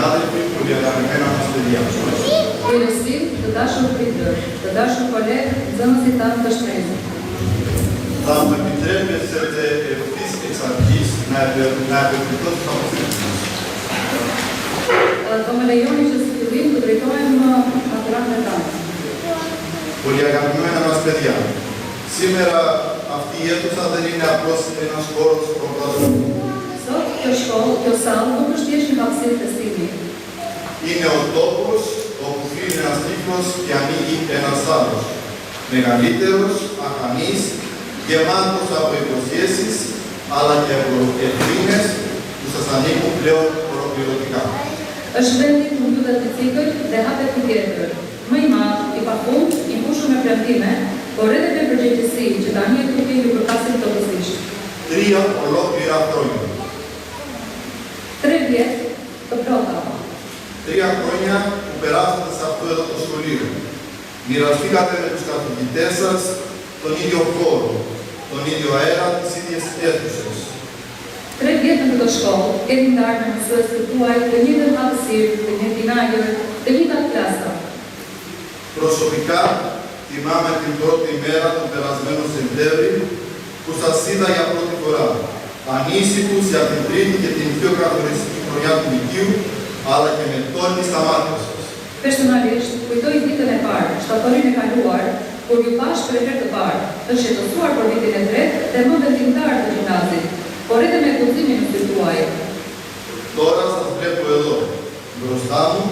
συνάδελφοι, πολυαγαπημένα μας παιδιά. Ilustiv, të dashur prindër, të dashur kolegë, nxënësit tanë të shtrezë. Θα μου επιτρέπετε ευθύς εξ αρχής να επεκτηθώ στους αποθήκες. Do më lejoni që së fillim të drejtohem maturantëve tanë. Πολυαγαπημένα μας παιδιά, σήμερα αυτή η αίθουσα δεν είναι απλώς ένας χώρος προπλασμού. Sot, kjo sallë nuk është thjesht një hapësirë festimi. Είναι ο τόπος όπου κλείνει ένας κύκλος και ανοίγει ένας άλλος. Μεγαλύτερος, αχανής, γεμάτος από υποσχέσεις, αλλά και από ευθύνες που σας ανήκουν πλέον ολοκληρωτικά. Është vendi ku mbyllet një cikël dhe hapet një tjetër, më i madh, i pafund, i mbushur me premtime, por edhe me përgjegjësi që tani e duke ju përkasin totësisht. 3 ολόκληρα χρόνια. 3 vjet të plota. 3 χρόνια που περάσατε σε αυτό εδώ το σχολείο. Μοιραστήκατε με τους καθηγητές σας τον ίδιο χώρο, τον ίδιο αέρα, τις ίδιες αίθουσες. 3 vjet në këtë shkollë, kemi ndarë me mësuesët tuaj të njëjtën hapësirë, të njëjtin ajër, të njëjtat klasa. Προσωπικά θυμάμαι την πρώτη μέρα τον περασμένο Σεπτέμβρη που σας είδα για πρώτη φορά. Ανήσυχους για την τρίτη και την πιο καθοριστική χρονιά του Λυκείου, αλλά και με τόλμη στα μάτια σας. Personalisht, kujtoj ditën e parë, shtatorin e kaluar, kur ju pash për herë të parë, të shqetësuar për vitin e tretë dhe më vendimtar të gjimnazit, por edhe me guximin në sytë tuaj. Τώρα σας βλέπω εδώ, μπροστά μου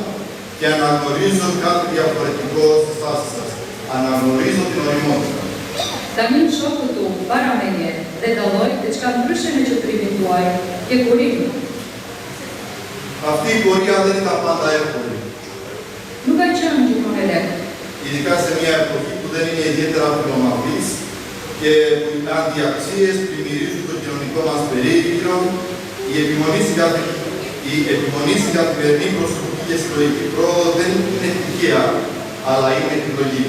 και αναγνωρίζω κάτι διαφορετικό στη στάση σας. Αναγνωρίζω την οριμότητα. Tani në shoh këtu, para menje, dhe dalloj diçka ndryshe me qëndrimin tuaj, ke kurim. Αυτή η πορεία δεν ήταν πάντα εύκολη. Nuk ka qenë gjithmonë e lehtë. Ειδικά σε μια εποχή που δεν είναι ιδιαίτερα φιλομαθής και που οι αντιαξίες πλημμυρίζουν το κοινωνικό μας περίγυρο, η επιμονή στην καθημερινή προσωπική και συλλογική πρόοδο δεν είναι τυχαία, αλλά είναι επιλογή.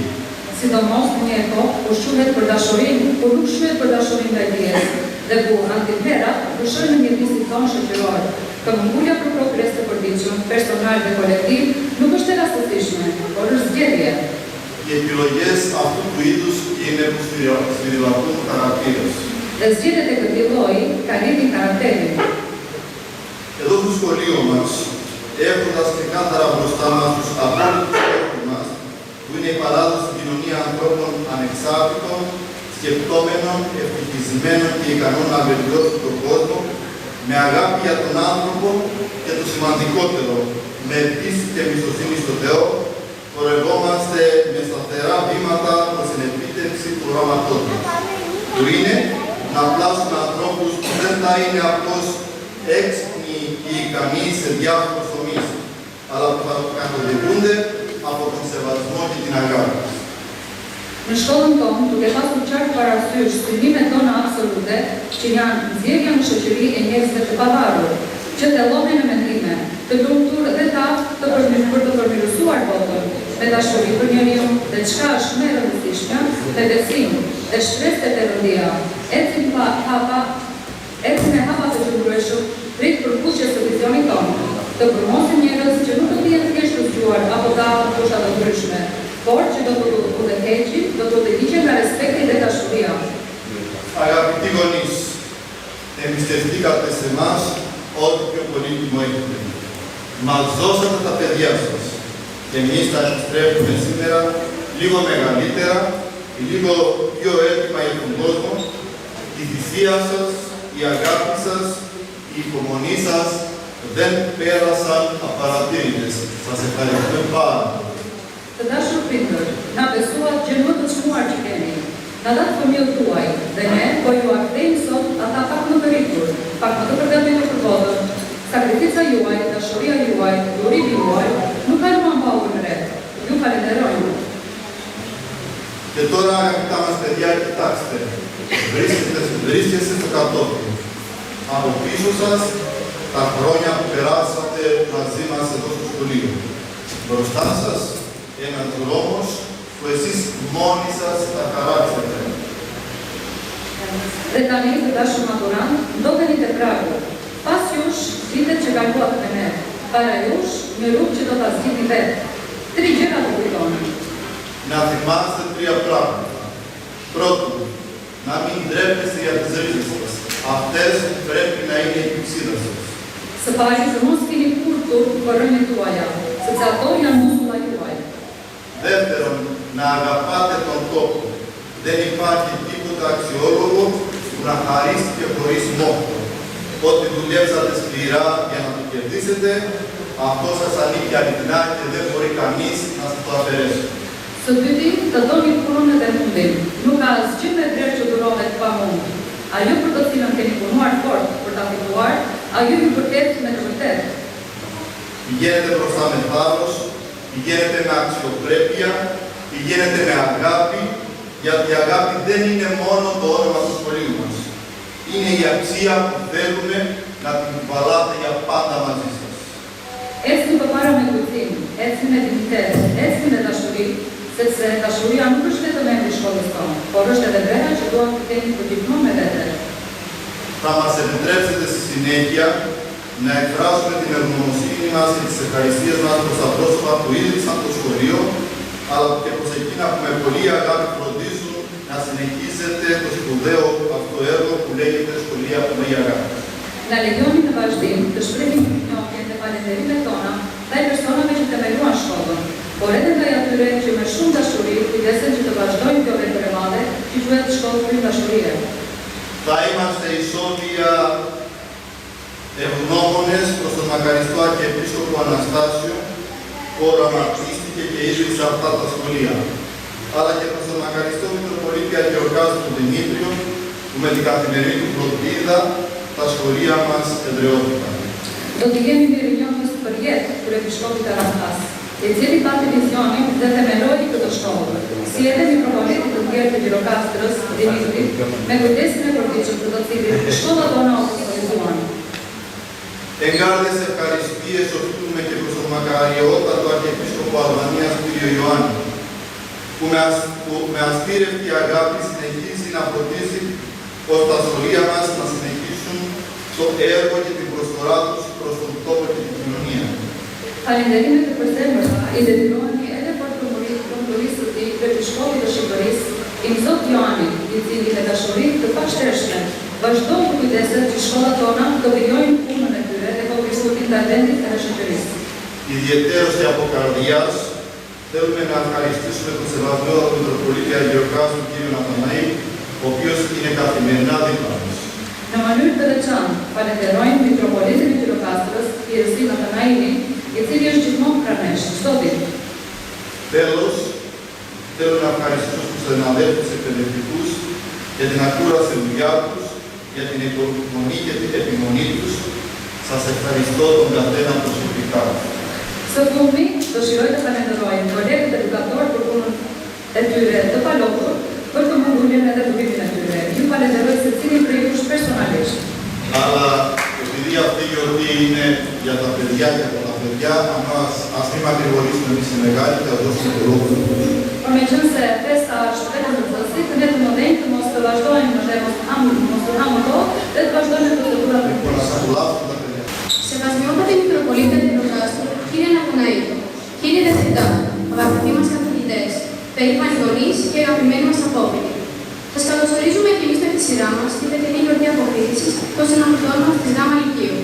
Sidomos në një epokë ku shuhet për dashurinë, ku nuk shuhet për dashurinë ndaj dijes, dhe ku antiherat pushojnë në mjedisin tonë shoqëror. Këmbëngulja për progres të përditshëm, personal dhe kolektiv, nuk është e rastësishme, por është zgjedhje. Οι επιλογές αυτού του είδους είναι που σφυριλατούν χαρακτήρες. Dhe zgjedhjet e këtij lloji kanë lidhje karakterin. Εδώ στο σχολείο μας, έχοντας ξεκάθαρα μπροστά μας τους απόλυτους στόχους μας, που είναι η παράδοση στην κοινωνία ανθρώπων ανεξάρτητων, σκεπτόμενων, ευτυχισμένων και ικανών να βελτιώσουν τον κόσμο, με αγάπη για τον άνθρωπο και το σημαντικότερο, με πίστη και εμπιστοσύνη στο Θεό, πορευόμαστε με σταθερά βήματα προς την επίτευξη του οράματός μας, που είναι να πλάσουμε ανθρώπους που δεν θα είναι απλώς έξυπνοι ή ικανοί σε διάφορους τομείς, αλλά που θα καθοδηγούνται από τον σεβασμό και την αγάπη. Në shkollën tonë, duke pasur qartë parasysh stylimet tona absolute, që janë nxjerrja në shoqëri e njerëzve të pavarur, që thellohen në mendime, të lumtur dhe të përmirësuar botën, me dashuri për njeriu, dhe çka është më e rëndësishme, me besim, dhe shpresë te perëndia, ecim me hapa të zhurmërueshëm, drejt përkuqjes së vizionit tonë, të përmosim njerëz që nuk do të jenë thjesht të zgjuar apo të kusha të ndryshme, por që do të udhëheqin, do të udhëhiqen nga respekti dhe dashuria. Αγαπητοί γονείς, εμπιστευτήκατε σε εμάς ό,τι πιο πολύτιμο έχετε. Μας δώσατε τα παιδιά σας και εμείς τα επιστρέφουμε σήμερα λίγο μεγαλύτερα, λίγο πιο έτοιμα για τον κόσμο. Η θυσία σας, η αγάπη σας, η υπομονή σας δεν πέρασαν απαρατήρητες. Σας ευχαριστούμε πάρα πολύ. Të dashur prindër, na besuat gjë më të çmuar që keni. Na datë fëmijët tuaj, dhe ne po ju akthejmë sot ata pak më të rritur, pak më të përgatitur për botën. Sakrifica juaj, dashuria juaj, durimi juaj, nuk kanë më mbahur në re. Ju falenderojmë. Και τώρα, αγαπητά μας παιδιά, κοιτάξτε, βρίσκεστε στο κατόπιν. Από πίσω σας τα χρόνια που περάσατε μαζί μας εδώ στο σχολείο. Μπροστά σας ένας δρόμος που εσείς μόνοι σας θα χαράξετε. Dhe tani të dashur maturant, ndodheni te pragu. Pas jush, vitet që kaluat me ne. para jush një rrugë që do ta zgjidhni vetë. 3 gjëra të kujtoni. Να θυμάστε 3 πράγματα. Πρώτον, να μην ντρέπεστε για τις ρίζες σας. Αυτές πρέπει να είναι η πηξίδα σας. Së pari të mos keni kurthur për rrënjët tuaja, sepse ato janë muskullat tuaj. Δεύτερον, να αγαπάτε τον τόπο. Δεν υπάρχει τίποτα αξιόλογο που να χαρίστηκε χωρίς μόχθο. Ότι δουλέψατε σκληρά για να το κερδίσετε, αυτό σας ανήκει αληθινά και δεν μπορεί κανείς να σας το αφαιρέσει. Së dyti, të doni punën e mundin. Nuk ka asgjë me drejtë që durohet pa mund. Ajo për të cilën keni punuar fort për ta fituar, ajo ju përket me të vërtetë. Πηγαίνετε μπροστά με θάρρος, πηγαίνετε με αξιοπρέπεια, πηγαίνετε με αγάπη, γιατί η αγάπη δεν είναι μόνο το όνομα του σχολείου μας. Είναι η αξία που θέλουμε να την κουβαλάτε για πάντα μαζί σας. Ecni përpara me kujtim, ecni me dignitet, ecni me dashuri, sepse dashuria nuk është vetëm emri i shkollës tonë, por është edhe vlera që duam të kemi për gjithmonë me vete. Θα μας επιτρέψετε στη συνέχεια να εκφράσουμε την ευγνωμοσύνη μας και τις ευχαριστίες μας προς τα πρόσωπα που ίδρυσαν το σχολείο, αλλά και προς εκείνα που με πολλή αγάπη φροντίζουν να συνεχίσετε το σπουδαίο αυτό έργο που λέγεται Σχολεία Μαρία Αγάπη. Na lejoni në vazhdim të shprehim mirënjohjen dhe falënderimet tona ndaj personave që themeluan shkollën, por edhe ndaj atyre që me shumë dashuri kujdesen që të vazhdojnë kjo vepër e madhe që quhet Shkollë Frymë Dashurie. Θα είμαστε ισόβια ευγνώμονες προς τον μακαριστό Αρχιεπίσκοπο Αναστάσιο που οραματίστηκε και ίδρυσε αυτά τα σχολεία, αλλά και προς τον μακαριστό Μητροπολίτη Αγιορκάζου του Δημήτριο που με την καθημερινή του φροντίδα τα σχολεία μας εδραιώθηκαν. Do të jemi mirënjohës për jetë kryebiskopit Anastas, i cili pati vizionin dhe themeloi këtë shkollë, si edhe mitropolitë të tjerë të Gjirokastrës, Dimitrit, me kujdesin e përditshëm të cilin shkolla tona u organizuan. Εγκάρδες ευχαριστίες οφείλουμε και προς τον μακαριότατο Αρχιεπίσκοπο Αλβανίας κ. Ιωάννη, που με αστήρευτη αγάπη συνεχίζει να φροντίζει πως τα σχολεία μας να συνεχίσουν το έργο και την προσφορά τους προς τον τόπο και την κοινωνία. Falenderimet e përzemëra i dedikoheni edhe për prokurisë të tij kryebiskopit të Shqipërisë, i Zot Joani, i cili me dashuri të pashtershme vazhdon të kujdeset që shkollat tona do vijojnë punën e tyre dhe po prisfutin talentit e shoqërisë. Ιδιαιτέρως και από καρδιάς θέλουμε να ευχαριστήσουμε τον Σεβασμιότατο Μητροπολίτη Αγιορκάζου κ. Ναθαναήλ, ο οποίος είναι καθημερινά δίπλα μας. Në mënyrë të veçantë, falenderojmë mitropolitin e Gjirokastrës, Kjerësi Nathanaili, i cili është gjithmonë pranë nesh, çdo ditë. Τέλος, θέλω να ευχαριστήσω τους συναδέλφους εκπαιδευτικούς για την ακούραστη δουλειά τους, για την υπομονή και την επιμονή τους. Σας ευχαριστώ τον καθένα προσωπικά. Së fundmi, dëshiroj të falenderojmë kolegët edukatorë për punën e tyre të palokur, për të munduljen edhe durimin e tyre. Ju falenderoj secilin prej jush personalisht. Αλλά επειδή αυτή η γιορτή είναι για τα παιδιά και από τα παιδιά, ας μην μακρηγορήσουμε εμείς οι μεγάλοι και θα δώσουμε το λόγο στους τους. Por meqense festa është vetëm për nxënësit, ne të mëdhenj të mos të vazhdojmë dhe mos të hamë to, dhe të vazhdojmë në procedurat e Λοιπόν, ας απολαύσουμε τα παιδιά. Σεβασμιότατη Μητροπολίτε Γjirokastrου, κύριε Ναθαναήλ, κύριε Διευθυντά, αγαπητοί μας καθηγητές, περήφανοι γονείς και αγαπημένοι μας απόφοιτοι. Σας καλωσορίζουμε και εμείς με τη σειρά μας στη φετινή γιορτή αποκρίτησης των συνομιλητών μας της ΓΑΜΑ Λυκείου.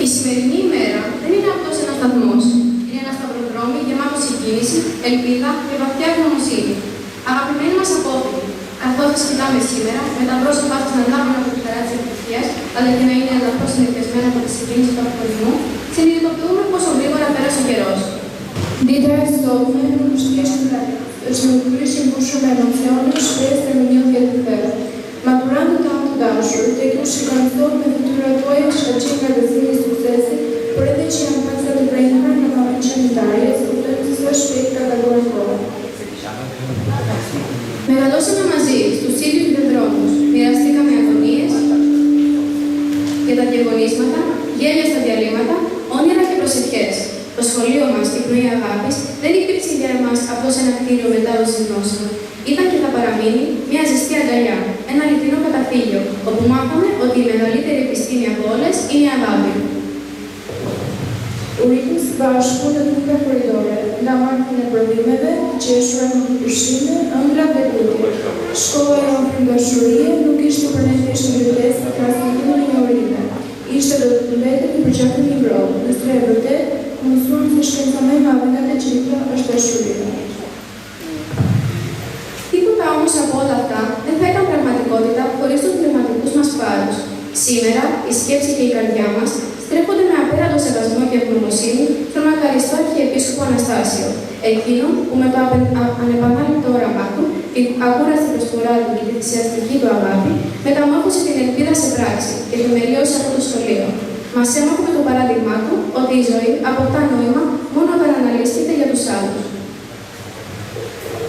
Η σημερινή ημέρα δεν είναι απλώς ένας σταθμός. Είναι ένα σταυροδρόμι γεμάτο συγκίνηση, ελπίδα και βαθιά ευγνωμοσύνη. Αγαπημένοι μας απόφοιτοι, καθώς σας κοιτάμε σήμερα, με τα πρόσωπά σας να λάβουν από τη χαρά της επιτυχίας, αλλά και να είναι ελαφρώς συνηθισμένα από τη συγκίνηση του αποχωρισμού, συνειδητοποιούμε πόσο γρήγορα πέρασε ο καιρός. Dita e sotme nuk është thjesht është një ndryshim ku shumë emocione, shpresë dhe mirëndje të thellë. Maturantët tanë të dashur, tek ju shikojnë sot me fytyrat tuaja shkaqen nga gëzimi i suksesit, por edhe që janë pasa të brendshme në pamjen qendrore, kuptojnë se sa shpejt ka kaluar koha. Μεγαλώσαμε μαζί στους ίδιους υδροδρόμους, μοιραστήκαμε αγωνίες για τα διαγωνίσματα, γέλια στα διαλύματα, όνειρα και προσευχές. Το σχολείο μας, η πνοή αγάπης, δεν υπήρξε για εμάς απλώς ένα κτίριο μετάδοσης γνώσεων. Ήταν και θα παραμείνει μια ζεστή αγκαλιά, ένα αληθινό καταφύγιο, όπου μάθαμε ότι η μεγαλύτερη επιστήμη από όλες είναι η αγάπη. Rritëm së bashku në rruga korridore, nga markën e prodhimeve, qeshura në përshime, ëndra dhe lutje. Shkolla e ofri dashurie nuk ishte për ne thjesht një kujdes për transmetimin e njohurive. Ishte do të mbetet një përgjatë livro, nëse e vërtet, mësuam se shkenca më e madhe nga të gjitha është dashuria. Τίποτα όμως από όλα αυτά δεν θα ήταν πραγματικότητα χωρίς τους πνευματικούς μας πάρους. Σήμερα, η σκέψη και η καρδιά μας στρέφονται με απέραντο σεβασμό και ευγνωμοσύνη στον μακαριστό Αρχιεπίσκοπο Αναστάσιο, εκείνο που με το ανεπανάληπτο όραμά του, την ακούραστη προσφορά του και τη θυσιαστική του αγάπη, μεταμόρφωσε την ελπίδα σε πράξη και θεμελίωσε αυτό το σχολείο. Μας έμαθε με το παράδειγμά του ότι η ζωή αποκτά νόημα μόνο όταν αναλύστηκε για τους άλλους.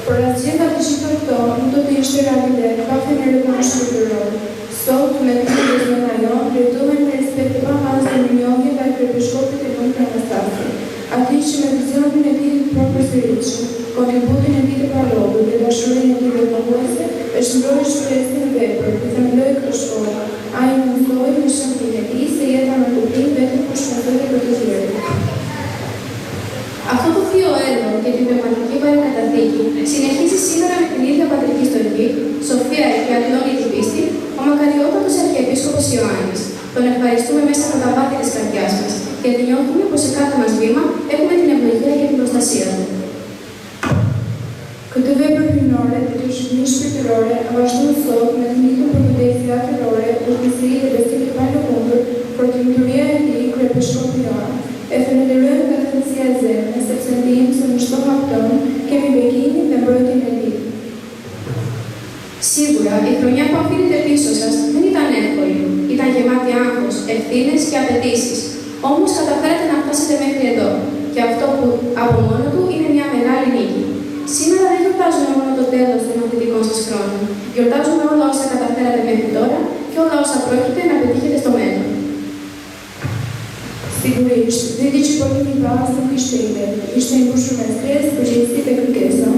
Por asgjeta të gjitha këto nuk do të ishte realitet pa fenerin shpirtëror. Sot, me të ndërmjetësimin jonë, drejtohen me respekt pa mas të njohje nga kryebiskopit e Konë Anastasi. Ati që me vizionin e tij të përpërsëritshëm, kontributin e tij të palogur dhe dashurinë e tij vetmuese, e shndroi shpresën në vepër, të themeloi këtë shkollë. Ai mësoi në shëntimin e tij se jeta në kuptim vetëm për shpëtimin për të tjerët. Αυτό το θείο έργο και την πνευματική παρακαταθήκη συνεχίζει σήμερα με την ίδια πατρική στοργή, σοφία και ακλόνητη πίστη, ο μακαριότατος Αρχιεπίσκοπος Ιωάννης. Τον ευχαριστούμε μέσα από τα βάθη της καρδιάς μας, γιατί νιώθουμε πως σε κάθε μας βήμα έχουμε την ευλογία και την προστασία του. Këtë vepër hyjnore dhe të shënimit shpirtërore vazhdon sot me të njëjtën përkujdesje atërore, urtësi dhe besim të palëkundur për të mituria e tij kryebiskopi Joan. E falenderojmë nga thellësia e zemrës, sepse ndihmë se në çdo hap tonë kemi bekimin dhe mbrojtjen e tij. Σίγουρα η χρονιά που αφήνετε πίσω σας δεν ήταν εύκολη. Ήταν γεμάτη άγχος, ευθύνες και απαιτήσεις. Όμως καταφέρατε να φτάσετε μέχρι εδώ. Και αυτό που από μόνο του είναι μια μεγάλη νίκη. Σήμερα δεν γιορτάζουμε μόνο το τέλος των μαθητικών σας χρόνων. Γιορτάζουμε όλα όσα καταφέρατε μέχρι τώρα και όλα όσα πρόκειται να πετύχετε στο μέλλον. Sigurisht, viti që po kemi pas nuk ishte i lehtë. Ishte i mbushur me stres, përgjegjësi dhe kërkesa.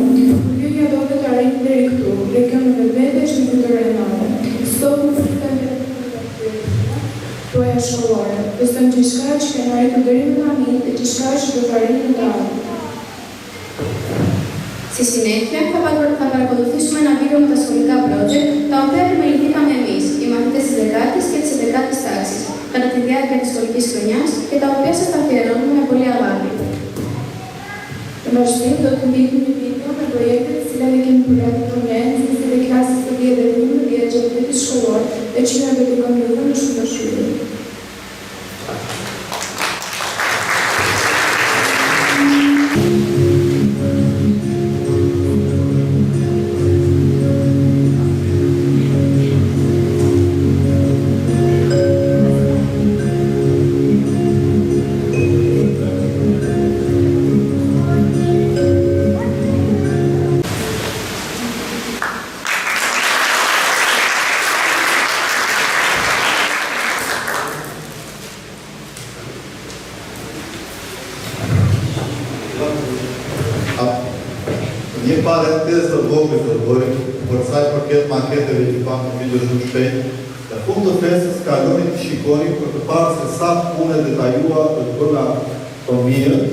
Hyrja do të arritë deri këtu, dhe kjo në vetvete është një fitore e madhe. Sot nuk përfitojmë vetëm tuaja shkollore. Besojmë gjithçka që kemi arritur deri më tani dhe gjithçka që do të arrijmë më tani. Στη συνέχεια θα παρακολουθήσουμε ένα βίντεο με τα σχολικά project, τα οποία επιμεληθήκαμε εμείς, οι μαθητές της 10ης και της 11ης τάξης, κατά τη διάρκεια της σχολικής χρονιάς και τα οποία σας τα αφιερώνουμε με πολύ αγάπη. Në vazhdim do të ndihmë një video me projekte të cilat e kemi përgatitur ne, nxënësit e klasës së 10 dhe 11 gjatë vitit shkollor, e që na dedikojmë juve në shumë dashuri. Një parentezë të vogël të bëj, për sa i përket maketeve që pamë në video shumë shpejt, në fund të festës kaloni të shikoni për të parë se sa punë detajua të bëna fëmijët,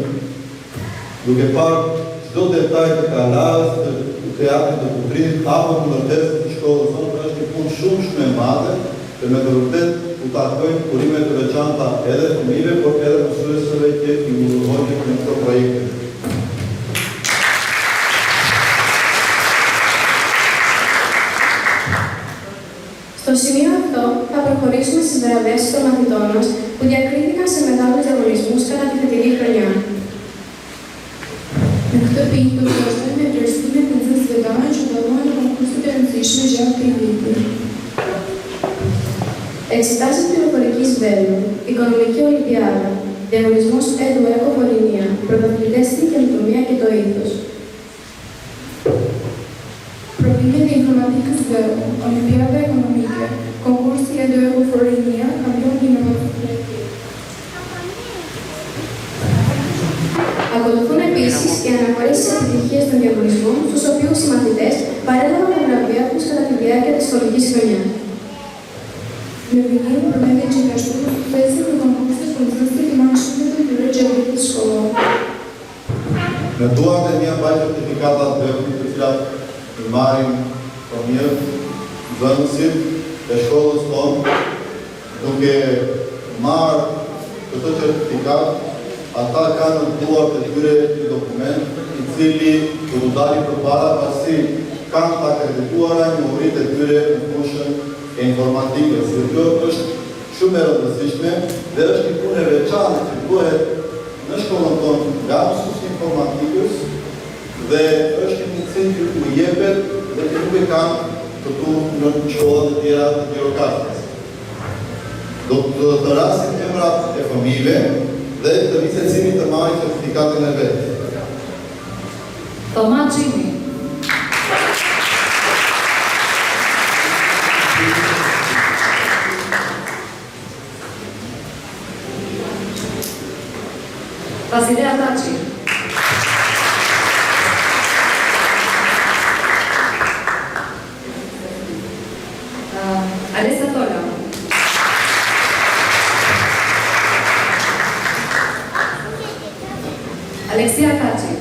duke parë çdo detaj të kalarës, të teatrit të kundrinit, apo të ndërtesës të shkollës sonë, është një punë shumë e madhe, dhe me të vërtet u takojnë urime të veçanta edhe fëmijëve, por edhe mësuesve që i udhëzohen në këto projekte. Στο σημείο αυτό θα προχωρήσουμε στις βραβεύσεις των μαθητών μας που διακρίθηκαν σε μεγάλους διαγωνισμούς κατά τη φετινή χρονιά. Në këtë pikë do të vazhdojmë me vlerësimet e nxënësve tanë që dallohen në konkurset e rëndësishme gjatë këtij viti. Εξετάσεις πληροφορικής Βέλου, Οικονομική Ολυμπιάδα, διαγωνισμός έντου Εκοβολινία, πρωταθλητές στην καινοτομία και το ήθος. Provimet e informatikës Velu, Olimpiada Ekonomike, konkursi e Ekoforinia, kampion i inovativit. Ακολουθούν επίσης οι αναφορές στις επιτυχίες των διαγωνισμών, στους οποίους οι μαθητές παρέλαβαν τα βραβεία τους κατά τη διάρκεια της σχολικής χρονιάς. Me vinim përmendin që ka shtuar suksesin në konkurset për nxënësit të marrë shëndet të tyre gjatë vitës shkollor. Në duart e mia mbaj certifikatat të cilat i marrin fëmijët, nxënësit e shkollës tonë, duke marrë këtë certifikat, ata kanë në duart e tyre një dokument i cili do të dalë përpara pasi kanë të akredituara njohuritë e tyre në fushën e informatikës. Dhe kjo është shumë e rëndësishme dhe është një punë e veçantë që bëhet në shkollën tonë nga mësuesi i informatikës dhe është një cilë që u jepet dhe që nuk e kanë këtu në shkollat e tjera të Gjirokastës. Do të rasin emrat e fëmijëve dhe të vi secili të marrë certifikatin e vetë. Toma Gjimi. Vasilea Taci. Alessa Tola. Alexia Taci.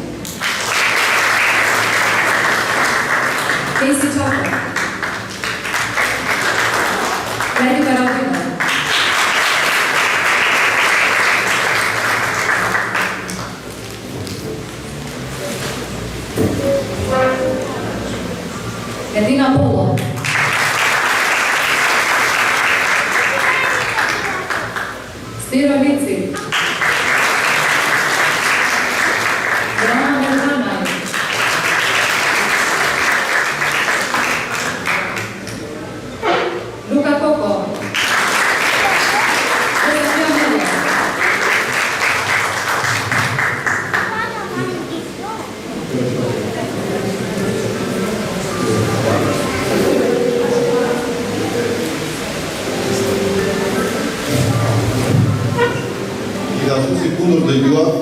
Casey Chopper. Lady Carolina. Edina Polo. Spiro Vici. Joana Mercana. Luca Coco. Sofia Melo. Kundër të juat,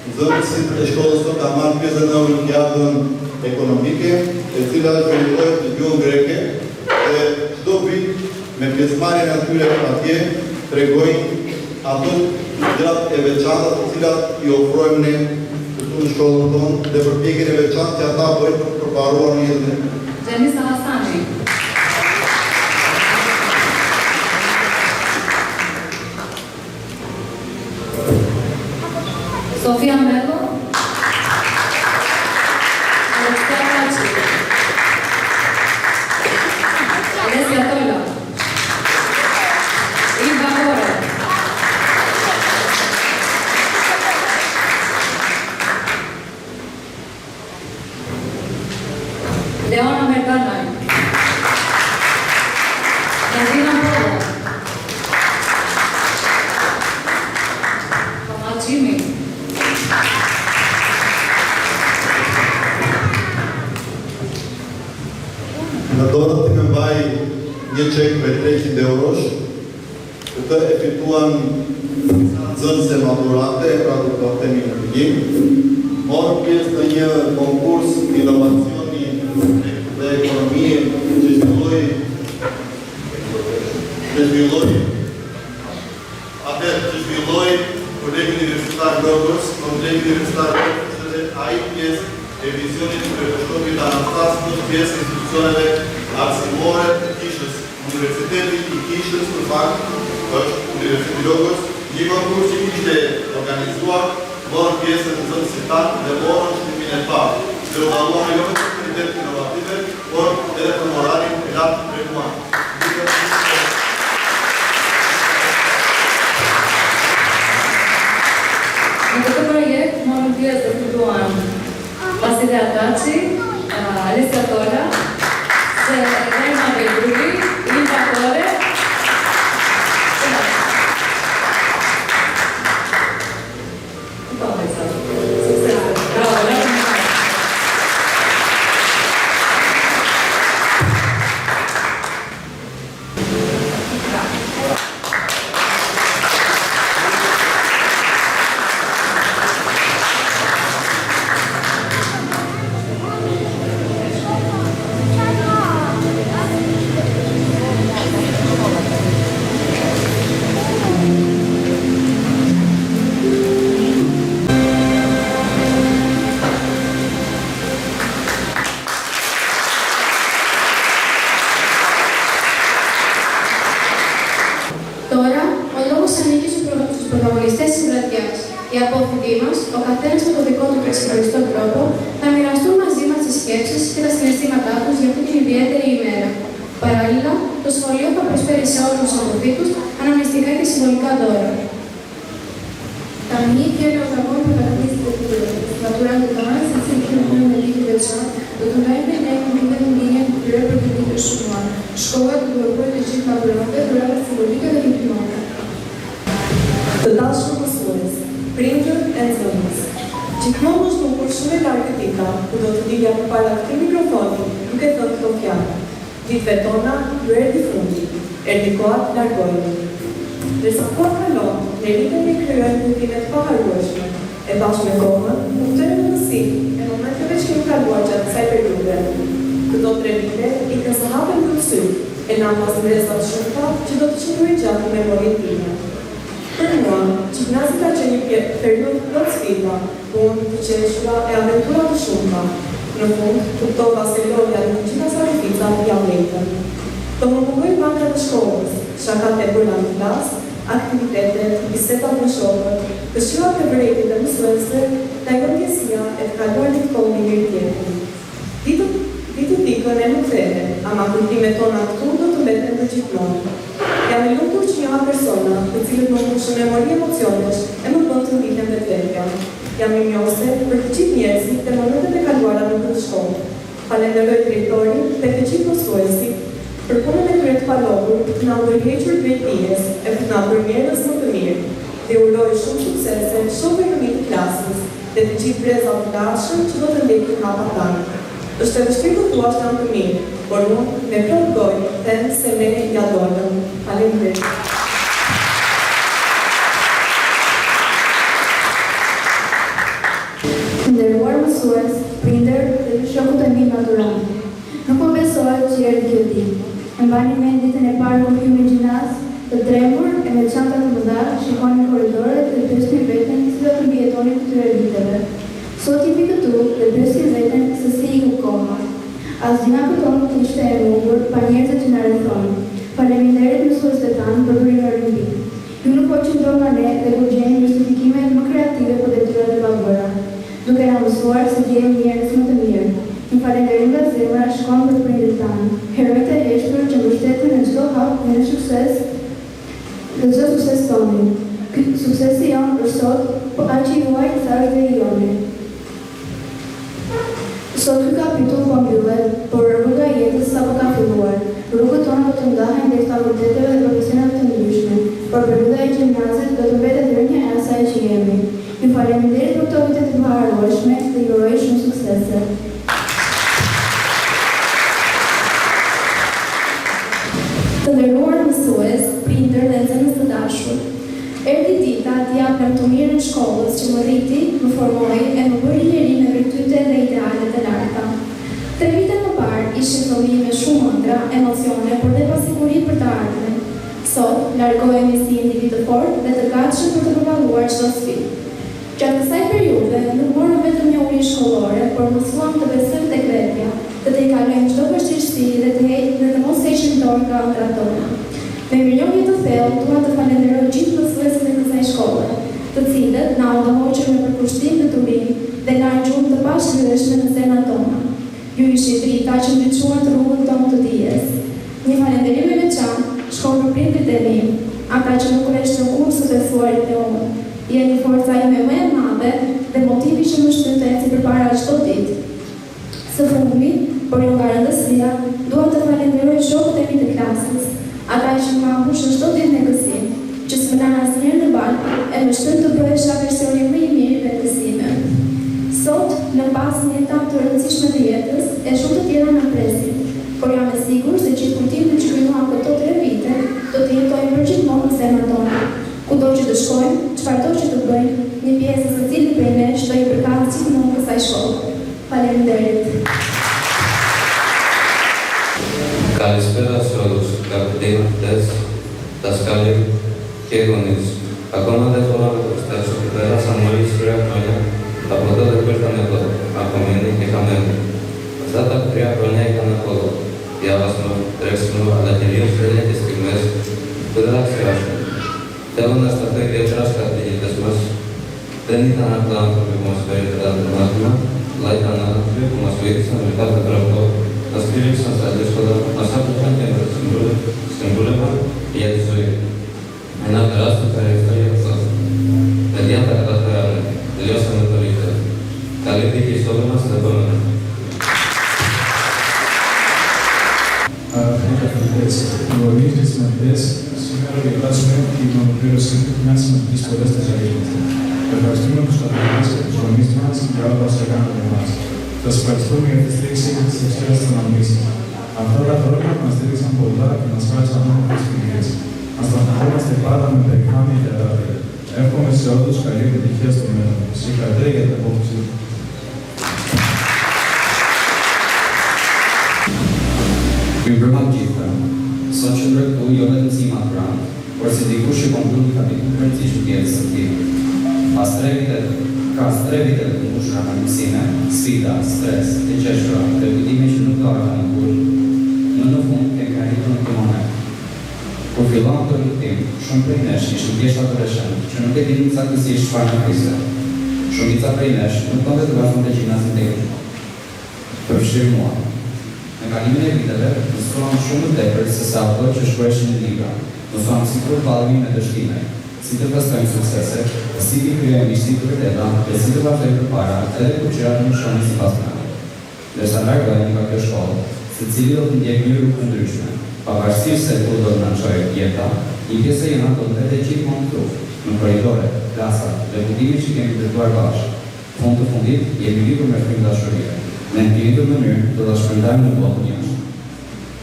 nxënësit e shkollës tonë kanë marrë pjesë në olimpiadën ekonomike, e cila zhvillohet në gjuhën greke, dhe çdo vit me pjesëmarrjen e atyre atje tregojnë ato gjërat e veçanta të cilat i ofrojmë ne këtu në shkollën tonë dhe përpjekjen e veçantë që ata bëjnë për të përparuar në jetën. Janisa Hassani. Sofia Melo. Alexia Taci. Alessia Tola. Ilva Bore. Leona Mercanai. Edina Polo. Toma Gjimi. Në dorë të mbaj një çek me 300 eurosh, këtë e fituan nxënëse maturante, pra do të themi në fillim, morën pjesë në një konkurs inovacioni dhe ekonomie që zhvilloi kolegi universitar Logos, kolegi universitar Logos dhe ai pjesë e vizionit të Kreshkovit Anastas në pjesë e institucioneve arsimore të Kishës. Universiteti i Kishës, në fakt, është Universiteti Logos, një konkurs që ishte organizuar, morën pjesë në nxënësit tanë dhe morën shtimin e parë. Dhe u dalluan jo vetëm për idetë inovative, por edhe për moralin e lartë të trekuar. Në këtë projekt morën pjesë dhe fituan Vasilea Taci, Alessia Tola, Elena Belgrudi, Ilva Bore, πρωταγωνιστές της βραδιάς. Οι απόφοιτοι μας, ο καθένας με το δικό του και ξεχωριστό τρόπο, θα μοιραστούν μαζί μας τις σκέψεις και τα συναισθήματά τους για αυτή την ιδιαίτερη ημέρα. Παράλληλα, το σχολείο θα προσφέρει σε όλους τους αποφύτους αναμνηστικά και συμβολικά δώρα. Τα μύθια είναι ο αγώνα που κατακτήσεται την Maturando danas se синхронизираме велики деца, докато най-най-най виден ние преподавателите школа. Школата до която жив Maturando трябва символика да ги помага. Të dashur mësues, prindër e nxënës. Gjithmonë është nuk kur shumë e largë dita, ku do të dilja përpara këtij mikrofoni, duke thënë këto fjalë. Ditëve tona ju erdhi fundi, erdhi koha të largohemi. Ndërsa koha kalon, ne rritemi dhe kryejmë rutine të paharrueshme, e bashkë me kohën, kuptojmë rëndësinë e momenteve që kemi kaluar gjatë kësaj periudhe. Këto 3 vite i kanë së hapen në sy, e na pas ndërsa të shumta që do të qëndrojë gjatë në memorinë time. Për mua, gjimnazi ka qenë një periudhë plot sfida, punë të qeshura e aventura të shumta. Në fund, kuptova se loja në gjitha sakrificat janë lehtë. Do më mungoin bankat e shkollës, shakat e bëra në klasë, aktivitetet, bisedat me shokët, këshillat e vërejtit e mësuesve, tajgërmjesia e të kaluar një kohë një mirë tjetër. Ditë dikën e nuk theve, ama kujtimet tona këtu do të mbeten për gjithmonë. Jam e lumtur që njëra persona, të cilët më pushën memori emocionesh, e më bën të ndihem vetvetja. Jam mirënjohëse për të gjithë njerëzit e momentet e kaluara në këtë shkollë. Falenderoj drejtorin dhe të gjithë mësuesit për punën e tyre të palogur të na ndërhequr drejt dijes e të na bërë njerëz më të mirë. Dhe uroj shumë suksese shokëve të mi të klasës dhe të gjithë brezat të dashur që do të ndjekin hapa tanë. Është e vështirë të thuash janë të mirë, por unë me plot gojë them se ne ja dojmë. Faleminderit. Nderuar mësues, prindër dhe shokët e mi maturant. Nuk më besohet që erdhi kjo ditë. E mbani mend ditën e parë kur hym në gjimnaz, të tremur e me çanta të mëdha, shikonin korridoret dhe pyesnin veten si do të mbijetonin këtyre viteve. Sot jemi këtu dhe pyesim veten se si iku koha. Asgjë nga këto nuk ishte e mundur pa njerëzit që na rrethonin. Faleminderit mësuesve tanë për bërjen e rrëmbit. Ju nuk po qëndron nga ne dhe kur gjeni justifikimet më kreative për detyrat e pabëra. Duke na mësuar se gjejmë njerëz më të mirë. Një falenderim nga zemra shkon për prindërit tanë, herojtë e heshtur që mbështeten në çdo hap dhe në sukses tonin. Suksesi jonë për sot, po aq i huaj sa është dhe i joni. Sot ky kapitull po mbyllet, por rruga e jetës sapo ka filluar. Rrugët tona do të ndahen ndër fakulteteve dhe profesioneve të ndryshme, por periudha e gjimnazit do të mbetet rënja e asaj që jemi. Ju faleminderit për këto vite të paharrueshme dhe ju uroj shumë suksese. Të nderuar mësues, prindër dhe nxënës të dashur. Erdhi dita të japem të mirën e shkollës që më rriti, më formoi e më bëri njeri me virtyte dhe ideale të larta. 3 vite më parë ishin fillime shumë ëndra, emocione, por dhe pasiguri për të ardhmen. Sot, largohemi si individ të fortë dhe të gatshëm për të përballuar çdo sfidë. Gjatë kësaj periudhe, nuk morëm vetëm një uri shkollore, por mësuam të besojmë tek vetja, të i kalojmë çdo vështirësi dhe të mos heqim dorë nga ëndrat tona. Me mirënjohje të thellë, dua të falenderoj gjithë mësuesit e kësaj shkolle, të cilët na udhëhoqën me përkushtim dhe turim dhe na gjumë të pashlyeshme në zemrat tona. Ju ishit drita që ndriçuan rrugën tonë të dijes. Një falenderim e veçantë shkon për prindërit e mi, ata që nuk urrejtën kurrë suksesuarit e unë. Jeni forca ime më e madhe dhe motivi që më shpëton si përpara çdo ditë. Së fundmi, por jo nga rëndësia, dua të falenderoj shokët e mi të klasës, ata që më mbushën çdo ditë me gëzim, që s'më lanë asnjëherë në balë e më shtyn të bëhesha versioni më i mirë i vetes time. Sot, në bazë një etapë të rëndësishme të jetës, e shumë të tjera na presin, por jam e sigurt se gjithë kujtimet që kryuam këto 3 vite do të jetojnë përgjithmonë në zemrat tona. Kudo që të shkojmë, çfarëdo që të bëjmë, një pjesë e secili prej nesh do i përkatet gjithmonë kësaj shkolle. Faleminderit. Καλησπέρα σε όλους, αγαπητοί μαθητές, δασκάλοι και γονείς. Ακόμα δεν μπορώ να το προσθέσω ότι πέρασαν μόλις 3 χρόνια από τότε που ήρθαν εδώ, απομείνοι και χαμένοι. Αυτά τα 3 χρόνια είχαν χώρο, διάβασμα, τρέξιμο, αλλά κυρίως τρέλια και στιγμές που δεν θα ξεχάσω. Θέλω να σταθώ ιδιαίτερα στις καθηγητές μας. Δεν ήταν απλά άνθρωποι που μας περιέφεραν το μάθημα, αλλά ήταν άνθρωποι που μας βοήθησαν με κάθε τρόπο, μας στήριξαν στα δύσκολα, μας άκουσαν και μας συμβούλευαν για τη ζωή. Ένα τεράστιο ευχαριστώ για αυτό. Παιδιά, τα καταφέραμε. Τελειώσαμε το λύκειο. Καλή τύχη στο όλο μας, επόμενο. Αγαπητοί καθηγητές, γονείς και συμμαθητές, σήμερα γιορτάζουμε την ολοκλήρωση μιας σημαντικής πορείας της ζωής μας. Ευχαριστούμε τους καθηγητές και τους γονείς μας για όλα όσα κάνουν για εμάς. Σας ευχαριστούμε για τη στήριξη και τις αξίες των αναμνήσεων. Αυτά τα χρόνια μας στήριξαν πολλά και μας χάρισαν όμορφες στιγμές. Ας τα αναγνώριζετε πάντα με περηφάνεια και αγάπη. Εύχομαι σε όλους καλή επιτυχία στο μέλλον. Συγχαρητήρια για την απόφαση. Gjitha, sot që ndërtu jo vetëm si maturant, por si dikush që konkludi kapitullin të rëndësishëm të jetës së tij. Pas 3 vite të mbushura me mësime, sfida, stres, të qeshura dhe kujtime që nuk lahen kurrë, në fund kemi arritur në këtë moment. Kur fillon këtë luftim, shumë prej nesh ishin thjesht adoleshent që nuk e dinim saktësisht çfarë na priste. Shumica prej nesh nuk donte të vazhdonte gjimnazin teknik. Përfshirë mua. Në kalimin e viteve, mësuam shumë më tepër se sa ato që shkruheshin në libra. Mësuam si të përballemi me dështime, si të festojmë suksese, si të krijojmë miqësi të vërteta dhe si të vazhdojmë përpara edhe kur gjërat nuk shohin sipas planit. Ndërsa largohemi nga kjo shkollë, secili do të ndjekë një rrugë të ndryshme, pavarësisht se ku do të na çojë jeta, një pjesë e jona do të vete gjithmonë këtu, në korridore, klasa dhe kujtimet që kemi ndërtuar bashkë. Fund të fundit, jemi lidhur me frym dashurie. Në infinitur mënyrë do ta shpërndajmë në botën jashtë.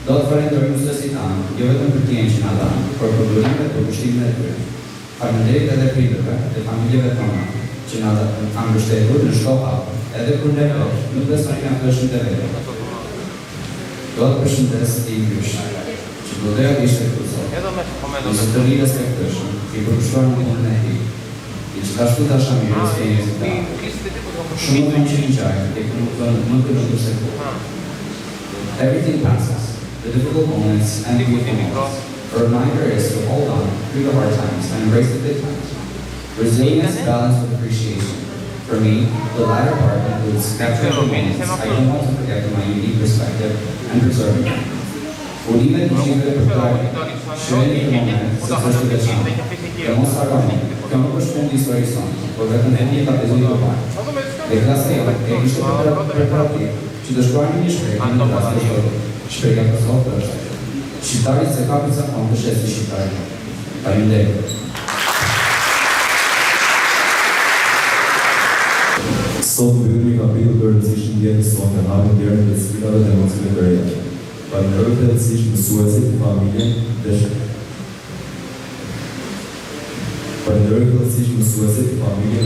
Do të falenderojmë mësuesit tanë, jo vetëm për tijen që na dhanë, por për durimet për kushtimin e tyre. Faleminderit edhe prindërve dhe familjeve tona që na kanë mbështetur në çdo hap, edhe kur ne nuk besojmë kanë dëshën të vetë. Do të përshëndes ti Ysh, që do të ishte këtu sot. Nëse të ri respektëshëm, i përkushtuar në punën e tij. I që ashtu të shamirës e njëzita. Shumë të që një gjajë, e kënë më kërështu se ku. Everything passes, the difficult moments and the good moments. A reminder is to hold on through the hard times and embrace the good times. Resilience balanced with appreciation. For me, the latter part includes capturing the moments I don't want to forget in my unique perspective and preserving them. Udime të gjithëve për këtari, shëreni të moment se të është të veçanë. Dhe mos harroni, kjo nuk është fund historisë sonë, por vetëm endje kapitullin e parë. Dhe klasa jote e kishte preparativ që të shkruajnë një shprehje në klasë të shkollës. Shprehja për sot është: Shqiptarit se kapit zakon të shesi shqiptarit. Faleminderit. Sot mbyllim një kapitull të rëndësishëm të jetës sonë, hapim derën e sfidave dhe emocione të reja. Falenderoj thellësisht mësuesit, familjen dhe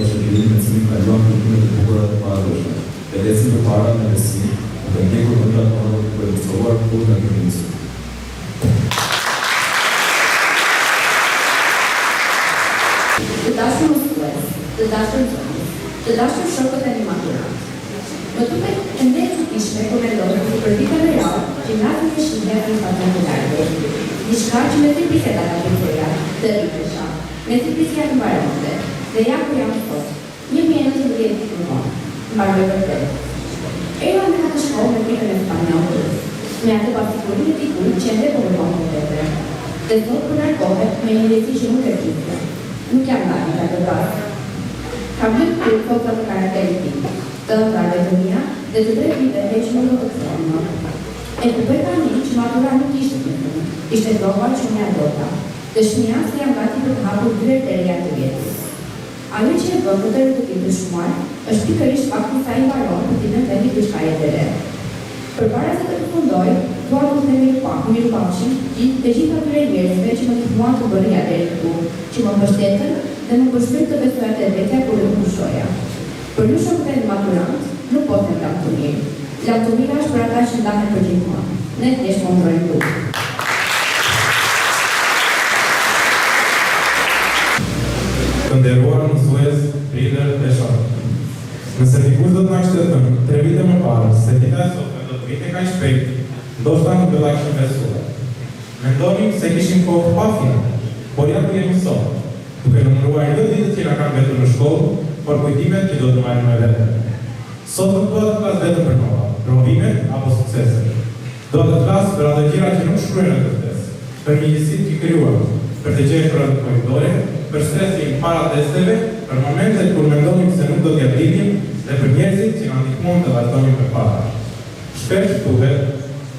shërbimit me cilin kaluam kujtimet e bukura të paradojshme. Dhe ecim përpara me besim, duke ndjekur ëndrat tona të përmirësuar kur nga kemi nisur. Të dashur mësues, të dashur nxënës, të dashur shokët e maturantë. Më duket ende e çuditshme kur mendoj se për vitet e radhë gjimnazi e shihej në fatën e lartë. Diçka që me të biseda nga biseja, të rritesha, me të biseda të mbaronte, dhe ja ku jam sot, 1910 ditë më vonë, mbaroj vërtet. Eva në atë shkollë me vitën e spanjollës, me atë pasigurinë e dikujt që ende po vërton të tepër. Dhe sot po largohet me një leci që nuk e kiste. Nuk jam ndarë nga të dasë. Kam hyrë kur fotot të karakterit tim, të ndarëve të mia dhe të 3 vite heq nuk do të kthehen më. E kuptoj tani që matura nuk ishte një punë, ishte prova që unë ja dota. Dëshmia se jam gati për të hapur dy herë të reja të vjetës. Ajo që e bën këtë rrugtim të shmuar është pikërisht fakti sa i mbaron për t'i vendi diçka e re. Përpara se të përfundoj, dua të them mirupafshim të gjithë atyre njerëzve që më ndihmuan të bëj ja deri këtu, që më mbështetën dhe më përshtyp të besoj te vetja kur u pushoja. Për ju shokët e maturant, nuk po them lavdëmir. Lavdëmira është për ata që ndahen për gjithmonë. Ne thjesht kontrojmë rrugën. Të nderuar mësues, prindër dhe shokë. Nëse dikush do të na kishte thënë 3 vite më parë se dita e sotme do të vinte kaq shpejt, ndoshta nuk do ta kishim besuar. Mendonim se kishim kohë pa fjalë, por ja ku jemi sot. duke numëruar jo ditët që na kanë mbetur në shkollë, por kujtimet që do të marrim me vete. Sot nuk do të flas vetëm për nova, provimet apo sukseset. Do të flas për ato gjëra që nuk shkruhen në kërkesë, për mjedisit që krijuam, për të gjetur në korridore, për stresin para testeve, për momentet kur mendonim se nuk do t'ja arritim dhe për njerëzit që na ndihmuan të vazhdojmë përpara. Shpesh thuhet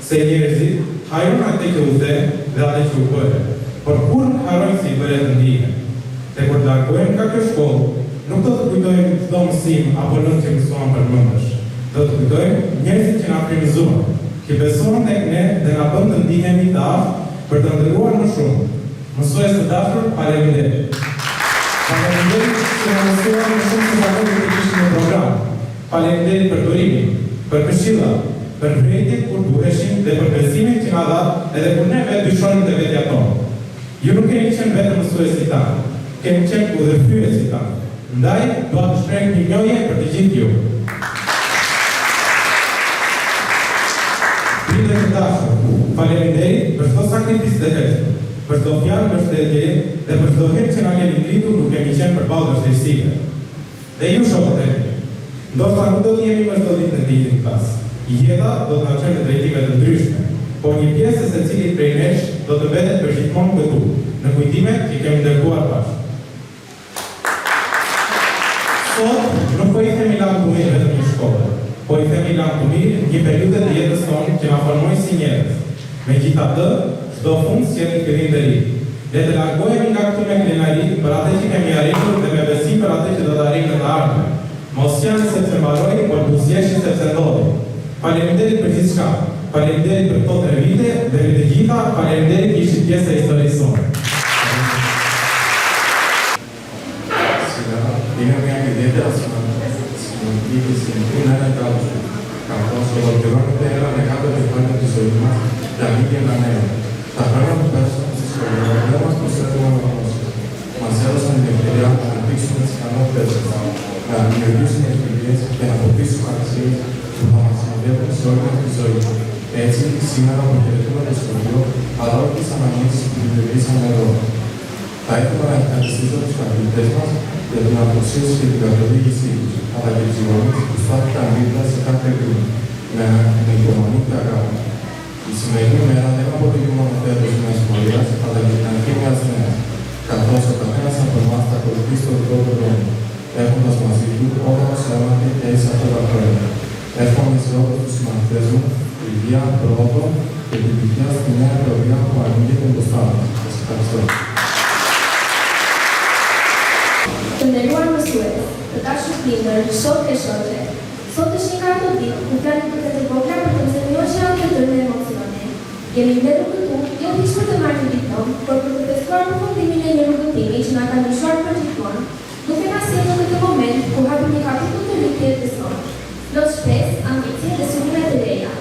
se njerëzit harron atë që u dhe dhe atë që u bëre, por kur nuk harrojnë se i bëre të ndihen. Dhe kur largohen nga kjo shkollë, nuk do të kujtojmë çdo mësim apo lëndë që mësuam për mëndësh. Do të kujtojmë njerëzit që na frymëzuan, që besuan tek ne dhe na bën të ndihemi të aftë për të ndërruar më shumë. Mësues të dashur, faleminderit. Faleminderit që na mësuan më shumë se ato që kishim në program. Faleminderit për durimin, për këshillat, për vërejtjet kur duheshim dhe për besimin që na dha edhe kur ne vetë dyshonim të vetja tonë. Ju nuk keni qenë vetëm mësuesit tanë, keni qenë udhëfyesit tanë. Ndaj, dua të shpreh një njohje për të gjithë ju. Prindër të dashur, faleminderit për çdo sakrificë dhe heshtje, për çdo fjalë mbështetje dhe për çdo herë që na keni ngritur duke kemi qenë përballë vështirësive. Dhe ju shokët e mi, ndoshta nuk do të jemi më çdo ditë në ditën klasë. Jeta do të na çojë në drejtime të ndryshme, por një pjesë e secilit prej nesh do të mbetet për gjithmonë këtu, në kujtimet që kemi ndërtuar bashkë. Sot nuk po i themi lanë të mirë vetëm një shkollë, po i themi lanë të mirë një periudhë të jetës tonë që na formoi si njerëz. Megjithatë, çdo fund sjell një fillim të ri. Le të largohemi nga këtu me krenari për atë që kemi arritur dhe me besim për atë që do të arrijmë në të ardhmen. Mos janë sepse mbaroi, por buzëqeshi sepse ndodhi. Faleminderit për gjithçka. Faleminderit për këto 3 vite dhe për të gjitha, faleminderit që ishit pjesë e historisë sonë. Είμαι μια ιδιαίτερα σημαντική και συνεχή να είναι κάτω, καθώς ολοκληρώνεται ένα μεγάλο κεφάλαιο της ζωής μας για μη και ένα νέο. Τα χρόνια που πέρασαν στη σχολεία δεν μας προσφέρουν μόνο γνώσεις. Μας έδωσαν την ευκαιρία να αναπτύξουμε τις ικανότητες μας, να δημιουργήσουμε ευκαιρίες και να αποκτήσουμε αξίες που θα μας συνοδεύουν σε όλη μας τη ζωή. Έτσι, σήμερα αποχαιρετούμε το σχολείο, αλλά όχι τις αναμνήσεις που δημιουργήσαμε εδώ. Θα ήθελα να ευχαριστήσω τους καθηγητές μας για την αφοσίωση και την καθοδήγησή τους, αλλά και τους γονείς που στάθηκαν δίπλα σε κάθε βήμα, με υπομονή και αγάπη. Η σημερινή μέρα δεν αποτελεί μόνο τέλος μιας πορείας, αλλά και την αρχή μιας νέας, καθώς ο καθένας από εμάς θα ακολουθήσει τον δικό του δρόμο, έχοντας μαζί του όλα όσα έμαθε και έζησε αυτά τα χρόνια. Εύχομαι σε όλους τους συμμαθητές μου υγεία, πρόοδο και επιτυχία στη νέα πορεία που ανοίγεται μπροστά μας. Σας ευχαριστώ. Të nderuar mësues, të dashur prindër, shokë e shoqe, sot është një kartë ditë ku flasim për të vogla për të nxjerrur shërbëtor me emocione. Jemi mbledhur këtu jo vetëm për të marrë një diplom, por për të testuar përfundimin e një rrugëtimi që na ka ndihmuar për gjithmonë, duke na sjellur në këtë moment ku hapim një kapitull të ri të jetës sonë. Plot shpresë, ambicie dhe synime të reja.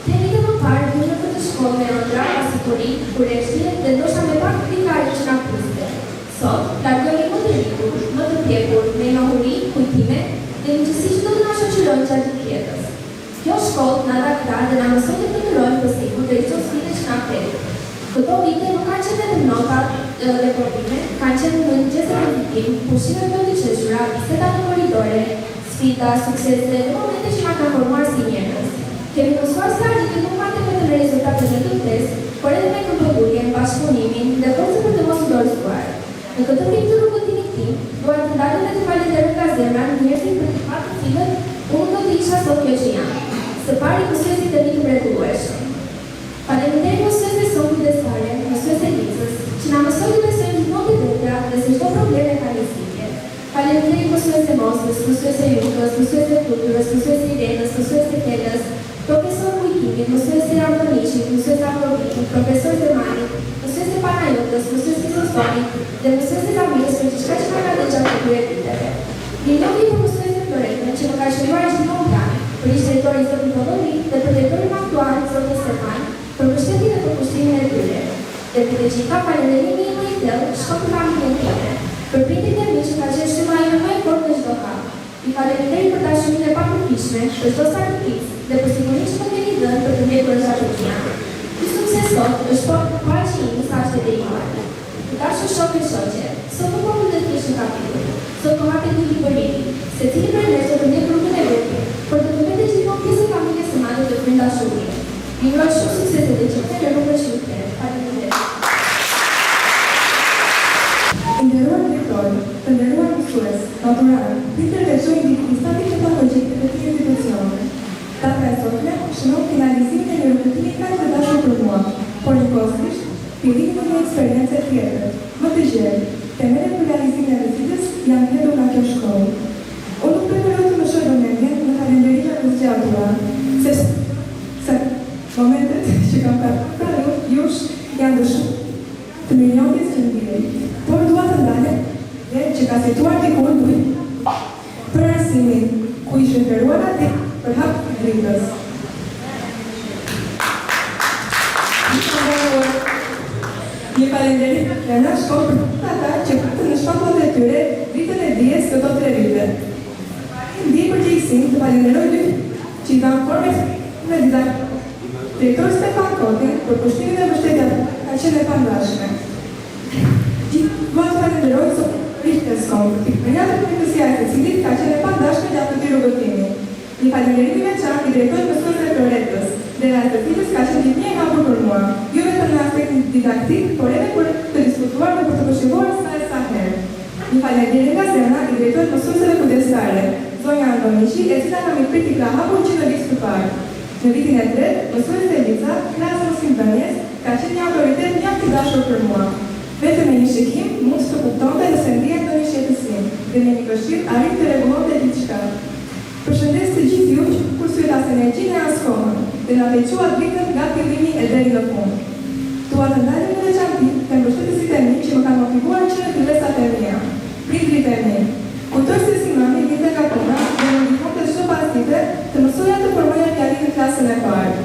Kemi të parë në këtë shkollë me ëndra, pasiguri, kurrështie dhe ndoshta me pak pikare që na priste. Sot, largohemi më të rritur, më të pjekur, me njohuri, kujtime dhe miqësi që do të na shoqërojnë gjatë gjithë jetës. Kjo shkollë na dha krah dhe na mëson të ndërtojmë përsikur drejt çdo sfide që na pret. Këto vite nuk kanë qenë vetëm nota dhe provime, kanë qenë një mëngjes rrugëtim, pushime të ndryshme, biseda në korridore, sfida, suksese dhe momente që na kanë formuar si njerëz. Kemi mësuar se arritjet nuk marrin vetëm rezultate në test, por edhe me këmbëdurje, bashkëpunimin dhe forcën për të mos u dorëzuar. Në këtë vit të rrugëtimit tim, dua të ndalem dhe të falenderoj nga zemra njerëzit për të parë të cilët unë do të isha sot kjo që jam. Së pari mësuesit e mi të mrekullueshëm. Faleminderit mësuese sonë kujdesare, mësuese Licës, që na mësoi të besojmë gjithmonë të drejta dhe se çdo problem ka një zgjidhje. Faleminderit mësuese Mosës, mësuese Jukës, mësuese Kulturës, mësuese Irenës, mësuese Kelës, profesor Kujtimit, mësuese Ramdonishit, mësuese Afrovitit, profesor Zemanit, mësuese Panajotës, mësuese Sosonit dhe mësuese Kamilës për gjithçka që na ka dhënë gjatë këtyre viteve. Një njohje për mësuese Floretën që më ka shëruar gjithmonë plani, për ish drejtori zotin Todori dhe për drejtorin aktual zotin Stefan, për mbështetjen dhe përkushtimin e tyre. Dhe për të gjitha falënderimi im më i thellë shkon te familjen time, për prindërit e mi që ka qenë shtylla ime më e fortë në çdo hap. I falenderoj për dashurinë e pakufishme, për çdo sakrificë dhe për sigurinë që më keni dhënë për të ndjekur shoqëria. Ky sukses sot është paraqi im sa është deri më. Të dashur shokë e shoqe, sot nuk po në kapitull. Sot po hapet një libërimi, secili prej nesh do të ndjek rrugën e vetë për të vërtetë gjithmonë pjesë e familjes së madhe të frind dashurie. Ju uroj shumë sukses dhe qëtëre në rrugën që ju kthehen. Faleminderit. Nderuar direktor, të nderuar mësues, maturant, prindër dhe shojnë ndihmëtarët e pedagogjitë të këtij institucioni. Data e sotme shënon finalizimin e një rrugëtimi kaq të dashur për mua, por njëkohësisht fillimin e një eksperiencë tjetër, më të gjerë. Temelet për realizimin e rrethitës janë hedhur nga kjo shkollë. Unë nuk preferoj të më shoj vëmendjen në kalendarinë e zgjatura, sepse momentet që kam parë jush janë dëshuar të milionit që ndjej, por dua të ndalem dhe që ka situar dikur për arsimin ku ishte preferuar atë për hap të dritës. Një kalendarim në shkollë për ata që në shkollët e tyre dritën e dijes këto 3 vite. Ndi përgjegjësinë të falenderoj dy që i kanë forme me direktor Stefan Kotin për pushtimin e mbështetjes ka qenë e pandashme. Dua të falenderoj Richterson për pikëmirësinë e profesionit të cilit ka qenë e pandashme gjatë këtij rrugëtimi. Një falenderim i veçantë i drejtorit mësuesve të Redës, dhe të cilës ka qenë gjithnjë e hapur për mua, jo vetëm në aspektin didaktik, por edhe për të diskutuar dhe për të përshëruar sa herë. Një falenderim nga zemra i drejtorit mësuesve kujdesare, zonja Antonici, e cila kam i priti ka hapur që në vitin e parë. Në vitin e tretë, mësuesja Eliza, klasa mësimdhënies, ka qenë një autoritet mjaft i dashur për mua. Vetëm me një shikim mund të kuptonte nëse ndiej ndonjë shqetësim, dhe me një këshill arrit të rregullonte gjithçka. Përshëndes të gjithë ju që kursyetas energjinë e askohën dhe na veçuat dritën nga fillimi e deri në fund. Dua të ndalem në veçantë të mbështetësit e mi që më kanë motivuar që në fillesat e mia, prindrit e mi. Kujtoj se si mami vinte nga puna dhe më ndihmonte çdo pasdite të mësoja të formoja fjalë në klasën e parë.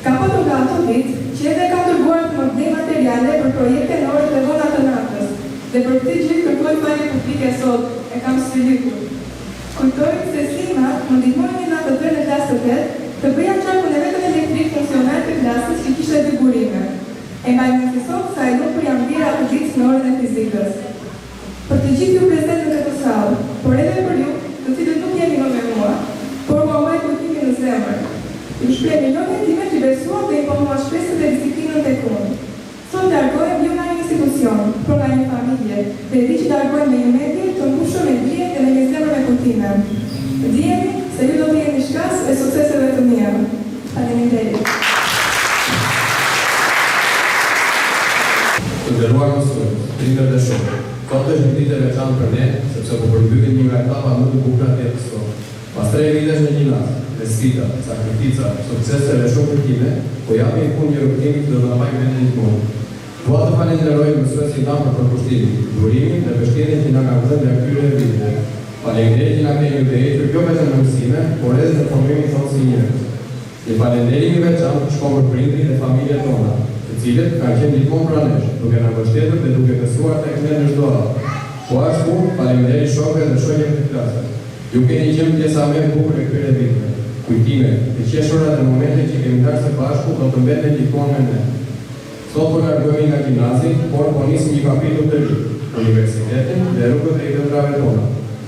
Ka patur nga ato ditë që edhe kam dërguar të më blej materiale për projekte në orët e vona të natës dhe për këtë gjë kërkoj falje publike sot, e kam sfilitur. Kujtoj se Sima më ndihmoi një natë të në klasë të 8 të bëja qarkun e vetëm elektrik funksional të klasës që kishte 2 burime. E mbaj më si sot sa e nuk për jam bira atë ditë në orën e fizikës. Për të gjithë ju prezent në këtë sallë, por edhe për ju, të cilët nuk jeni më me mua, por më mbaj kujtimin në zemër. Ju shpreh milionet time që besuan dhe imponua shpresën dhe disiplinën tek unë. Sot largohem jo nga një institucion, por nga një familje, dhe di që largohem me një mendje të mbushur me dije dhe me një zemër me kujtime. Dijeni se ju do të jeni shkas e sukseseve të mia. Faleminderit. Të nderuar mësues, prindër dhe shokë, sot është një ditë e veçantë për ne, sepse po përmbyllet një nga etapa më të bukura të jetës tonë. Pas 3 vitesh në gjimnaz, me sfida, sakrifica, suksese dhe shokët time, po japin fund një rrugtimi që do na mbajë mendjen gjithmonë. Dua të falenderoj mësuesin tanë për përkushtimin, durimin dhe mbështetjen që na kanë dhënë gjatë këtyre viteve. Faleminderit që na keni udhëhequr jo vetëm në mësime, por edhe në formimin tonë si njerëz. Një falënderim i veçantë shkon për prindrit dhe familjet tona, të cilët kanë qenë gjithmonë pranë nesh, duke na mbështetur dhe duke besuar tek ne në çdo rast. Po ashtu, faleminderit shokëve dhe shoqeve të klasës. Ju keni qenë pjesa më e bukur e këtyre viteve. Kujtime, të qeshura dhe momente që kemi ndarë së bashku do të mbeten gjithmonë me ne. Sot po largohemi nga gjimnazi, por po nisim një kapitull të ri, universitetin dhe rrugët e ëndrave tona.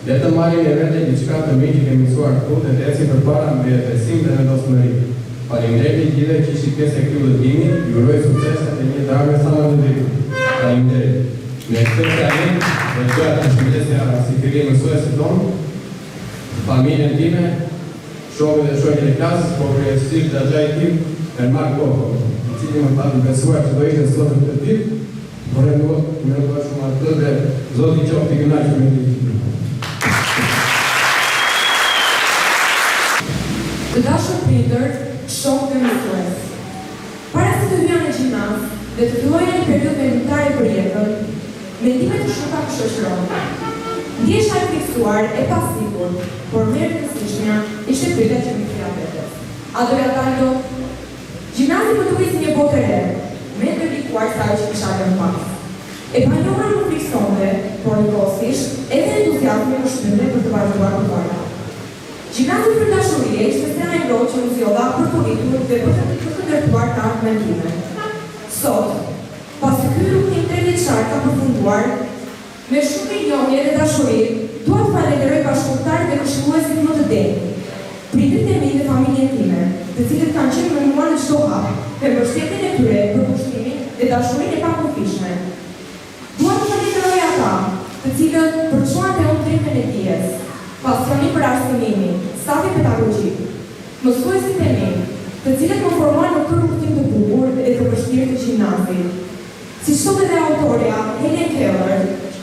Le të marrim me vete diçka të mirë që kemi mësuar këtu dhe të ecim përpara me besim dhe vendosmëri. Faleminderit gjithëve që ishit pjesë e këtij udhëtimi, ju uroj sukses në një darkë sa më të drejtë. Faleminderit. Me këtë fjalim, dhe gjatë në shëndetësja si fillim mësuesit tonë, familjen time, shokët dhe shoqjet e klasës, por kryesisht axhai tim, Ermak Boko, i cili më ka besuar që do ishte sot në këtë ditë, por e më dua shumë atë dhe Zoti qoftë i kënaqur me ti. Të dashur prindër, shokë dhe mësues. Para se të hyja në gjimnaz dhe të filloja një periudhë vendimtare për jetën, mendimet të shumta më shoqëronin. Ndjesha e fiksuar e pasigur, por më e rëndësishmja ishte pyetja që më kthea vetes. A doja dalë? Gjimnazi më duhej si një botë e re, me të likuar sa që kisha më pas. E panjohura më fiksonte, por njëkohësisht edhe entuziazmi më shpërndej për të vazhduar përpara. Gjimnazi për dashurie ishte sena e ngrohtë që më zgjodha për të rritur dhe për të ndërtuar të ardhmen time. Sot, pasi ky rrugtim 3 vjeçar ka përfunduar, Me shumë rinjohje dhe dashuri, dua të falenderoj bashkëpunëtarët dhe këshilluesit më të denj, pritët e mi dhe familjen time, të cilët kanë qenë me mua në çdo hap, me mbështetjen e tyre për kushtimin dhe dashurinë e pakufishme. Dua të falenderoj ata, të cilët përçuan te unë trimën e dijes, pasionin për arsimimi, stafi pedagogjik, mësuesit e mi, të cilët më formuan në këtë rrugtim të bukur dhe të vështirë të gjimnazit. Si thot edhe autorja Helen Keller,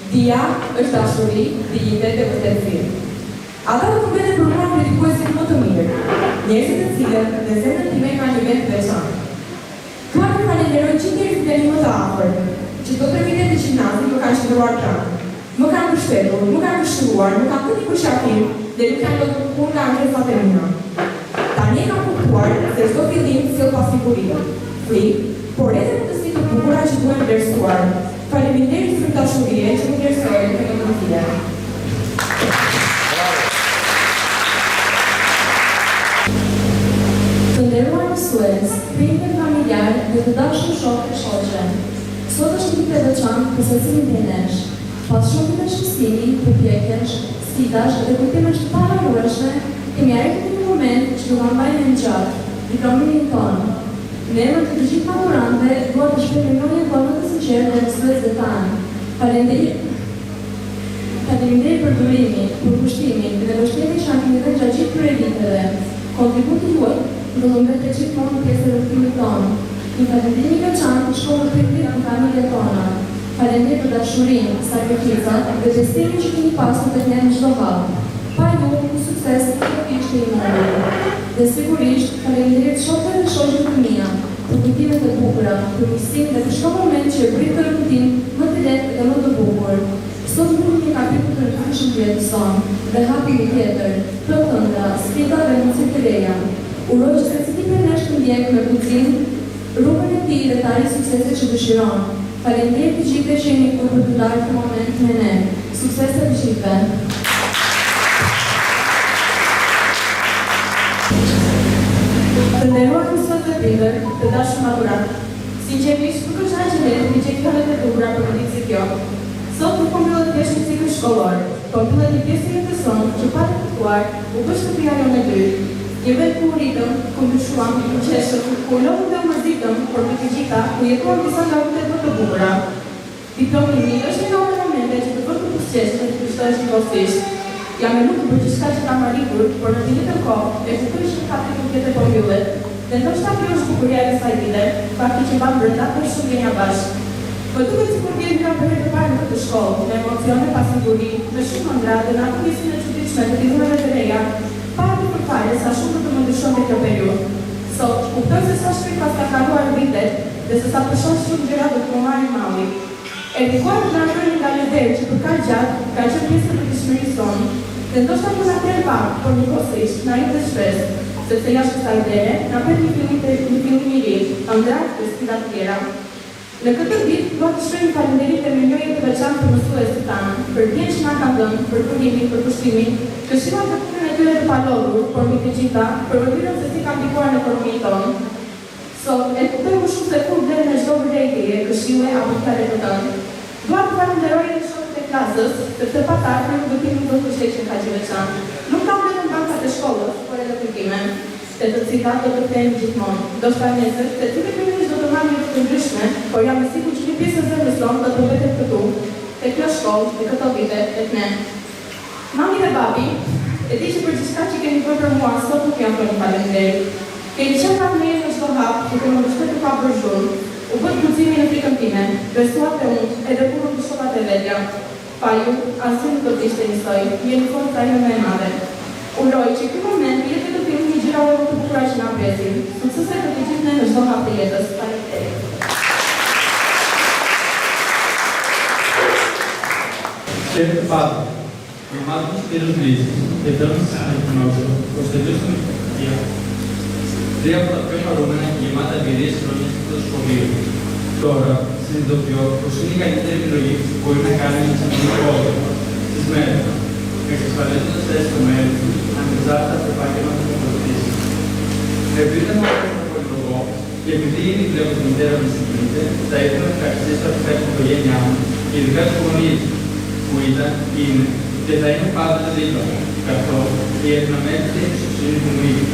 dia është dashuri, dignitet dhe vërtetësi. Ata do të mbeten për mua kritikuesit më të mirë, njerëzit të cilët në zemrën time kanë një vend të veçantë. Dua të falenderoj gjithë njerëzit e mi më të afër, që çdo 3 vite të gjimnazit më kanë qendruar pranë, më kanë mbështetur, më kanë këshilluar, më kanë dhënë një përshafim dhe nuk kanë lënë punë nga ankesat e mia. Tani e kam kuptuar se çdo fillim sjell pasigurie, frikë, por edhe mundësi të bukura që duhen vlerësuar. Faleminderit për dashurie që më vlerësoi në këtë mundësie. Të nderuar mësues, prindër familjar dhe të dashur shokë e shoqe. Sot është një ditë e veçantë për secilin prej nesh. Pas shumë të shkësimi, përpjekjesh, sfidash dhe kujtimesh të paharrueshme, kemi arritur në një moment që do ta mbajmë në gjatë diplomin tonë. Në emër të gjithë maturantëve, dua të shpreh një tonë të sinqertë dhe mësuesve tanë. Faleminderit për durimin, për kushtimin dhe mbështetjen që keni dhënë gjatë gjithë këtyre viteve. Kontributi juaj do të mbetet gjithmonë pjesë e rrugtimit tonë. Një falenderim i veçantë shkon për prindërit dhe familjet tona. Faleminderit për dashurinë, sakrificat dhe besimin që keni pasur tek ne në çdo hap. Pa ju, sukses nuk ishte i mundur. Dhe sigurisht, faleminderit shokëve dhe shoqeve të mia për kujtimet e bukura, për miqësinë dhe për çdo moment që e brit të rrugtim më të lehtë dhe më të bukur. Sot mund një kapitull të rëndësishëm të jetës sonë dhe hapi një tjetër, plot ëndra, sfida dhe mundësi të reja. Uroj që secili prej nesh të ndjek me guxinë rrugën e tij dhe të arrijë sukseset që dëshiron. Faleminderit të gjithëve që jeni këtu për të darë këtë moment me ne. Sukses të gjithëve. Të nderuar mësues dhe prindër, të dashur maturantë, sinqerisht nuk është aq e lehtë të gjejë të duhura për një ditë si kjo. Sot nuk po mbyllet thjesht një cikël shkollor, po mbyllet një pjesë e jetës sonë që pa të kuptuar u bë shtëpia jonë e dytë. Një vend ku u ritëm, ku ndryshuam, ku qeshëm, ku u lodhëm dhe u mërzitëm, por me të gjitha u jetuam disa nga vitet më të bukura. Diplomi i është një nga momente që të bërë të pusqeshme të kushtohesh njëkohësisht. Jam e lutur për çka që kam arritur, por në një kohë e kuptoj që kapitulli tjetër po mbyllet. Dhe ndoshta kjo është bukuria e kësaj vite, fakti që mban brenda për shumë vjenja bashkë. Po duhet sikur vjen nga për herë të parë në këtë shkollë, me emocione pasiguri, me shumë ëndra dhe në atmosferën e çuditshme të lidhurave të reja, pa të përfare sa shumë të më ndryshonte kjo periudhë. Sot kuptoj se sa shpejt pas ka kaluar vitet dhe se sa përshon shumë gjëra do të më marrin malli. Edukuar të ndërtojnë nga lider që për kaq gjatë ka qenë pjesë të dëshmërisë sonë, dhe ndoshta po na prel pak, por njëkohësisht na jep shpresë, sepse jashtë kësaj dere na pret një fillim i ri, ëndra dhe sfida të tjera. Në këtë ditë dua të shpreh falënderim dhe mirënjohje të veçantë për mësuesit tanë, për dijen që na kanë dhënë, për kurimin, për kushtimin, këshillat dhe punën e tyre të palodhur, por mbi të gjitha, për vëdyrën se si kanë ndikuar në ekonominë tonë. Sot e kuptoj më shumë se kur vlen në çdo vërejtje, këshille apo talentë tonë. Dua të falenderoj edhe shokët e klasës, sepse pa ta nuk do të kemi dot të shkëlqen kaq veçantë. Nuk kam vetëm bankat e shkollës, por edhe kujtime, të cilat do të kthehen gjithmonë. Ndoshta nesër, secili prej nesh do të marrë një të ndryshme, por jam e sigurt që një pjesë e zemrës tonë do të mbetet këtu, tek kjo shkollë, tek këto vite, tek ne. Mami dhe babi, e di që për gjithçka që keni bërë për mua, sot nuk jam për një faleminderit. Keni qenë prapë me në çdo hap, duke më mbështetur pa bërë zhurmë. U bët guximi në frikën time, besuat e unë, edhe kur nuk dëshova të vetja. Pa ju, asnjë nuk do të ishte njësoj, jeni forca ime më e madhe. Uroj që ky moment jetë të filmi një gjëra më të bukura që na presin. Suksese për të gjithë ne në çdo hap të jetës. Faleminderit. Certo fato, formados pelos líderes, tentamos preparujeme je imata vide slovensko školijo. Τώρα, συνειδητοποιώ πως είναι η καλύτερη επιλογή που μπορεί να κάνει ένα κοινωνικό στις μέρες μας, εξασφαλίζοντας θέσεις στο μέλλον τους, ανεξάρτητα από το επάγγελμα που θα ακολουθήσει. Επειδή δεν μου αρέσει να πολυλογώ και επειδή ήδη βλέπω τη μητέρα μου συγκινείται, θα ήθελα να ευχαριστήσω τα παιδιά της οικογένειά μου και ειδικά τους γονείς μου. που ήταν, είναι και θα είναι πάντοτε δίπλα μου, καθώς η ευναμένη και η εμπιστοσύνη που μου είχε.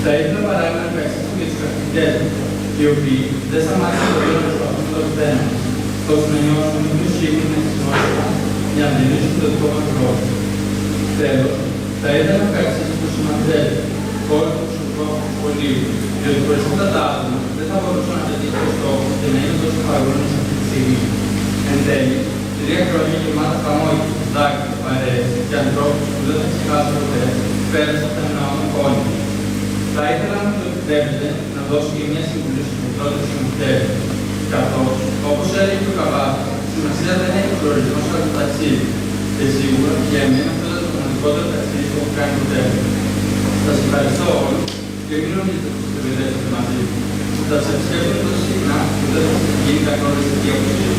Θα ήθελα παράλληλα να ευχαριστήσω και τους καθηγητές μου, οι οποίοι δεν σταμάτησαν το βήμα να προσπαθούν το θέμα, ώστε να νιώσουν πιο σύγχρονες τις γνώσεις μας για να διανύσουν το δικό μας ρόλο. Τέλος, θα ήθελα να ευχαριστήσω τους συμμαθητές μου, όλους τους προσωπικούς του σχολείου, διότι χωρίς αυτά τα άτομα δεν θα μπορούσαν να πετύχουν το στόχο και να είναι τόσο παρόνες αυτή τη στιγμή. Εν τέλει, 3 χρόνια γεμάτα χαμόγελα, δάκρυα, παρέες και ανθρώπους που δεν θα ξεχάσω ποτέ, πέρασαν από τα μνημόνια όνειρα. Θα ήθελα να μου το επιτρέπετε να δώσω και μια συμβουλή στους μικρότερους συμμαθητές μου, καθώς, όπως έλεγε και ο Καβάφης, σημασία δεν έχει ο προορισμός αλλά το ταξίδι. Και σίγουρα για εμένα αυτό ήταν το μοναδικότερο ταξίδι που έχω κάνει ποτέ. Σας ευχαριστώ όλους και μην νομίζετε πως το παιδεύετε μαζί μου. Θα σας επισκέπτομαι τόσο συχνά που δεν θα σας γίνει κακό ρεστική αποσύλου.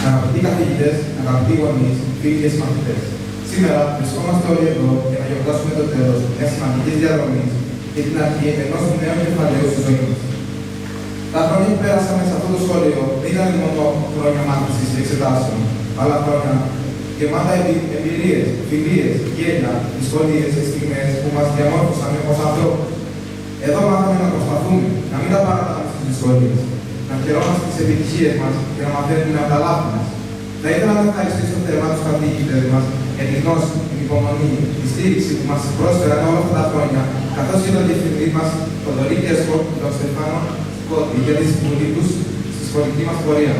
Αγαπητοί καθηγητές, αγαπητοί γονείς, φίλοι και συμμαθητές, σήμερα βρισκόμαστε όλοι εδώ για να γιορτάσουμε το τέλος μιας σημαντικής διαδρομής και την αρχή ενός νέου κεφαλαίου στη ζωή μας. Τα χρόνια που πέρασαμε σε αυτό το σχολείο δεν ήταν μόνο χρόνια μάθησης και εξετάσεων, αλλά χρόνια γεμάτα εμπειρίες, φιλίες, γέλια, δυσκολίες και στιγμές που μας διαμόρφωσαν ως ανθρώπους. Εδώ μάθαμε να προσπαθούμε, να μην τα παρατάμε στις δυσκολίες, να χαιρόμαστε τις επιτυχίες μας και να μαθαίνουμε από τα λάθη μας. Θα ήθελα να ευχαριστήσω θερμά τους καθηγητές μας για τη γνώση, την υπομονή, τη στήριξη που μας πρόσφεραν όλα αυτά τα χρόνια, καθώς και τον διευθυντή μας, τον Θοδωρή Κέσκο και τον Στεφάνο Κώτη για τη συμβουλή τους στη σχολική μας πορεία.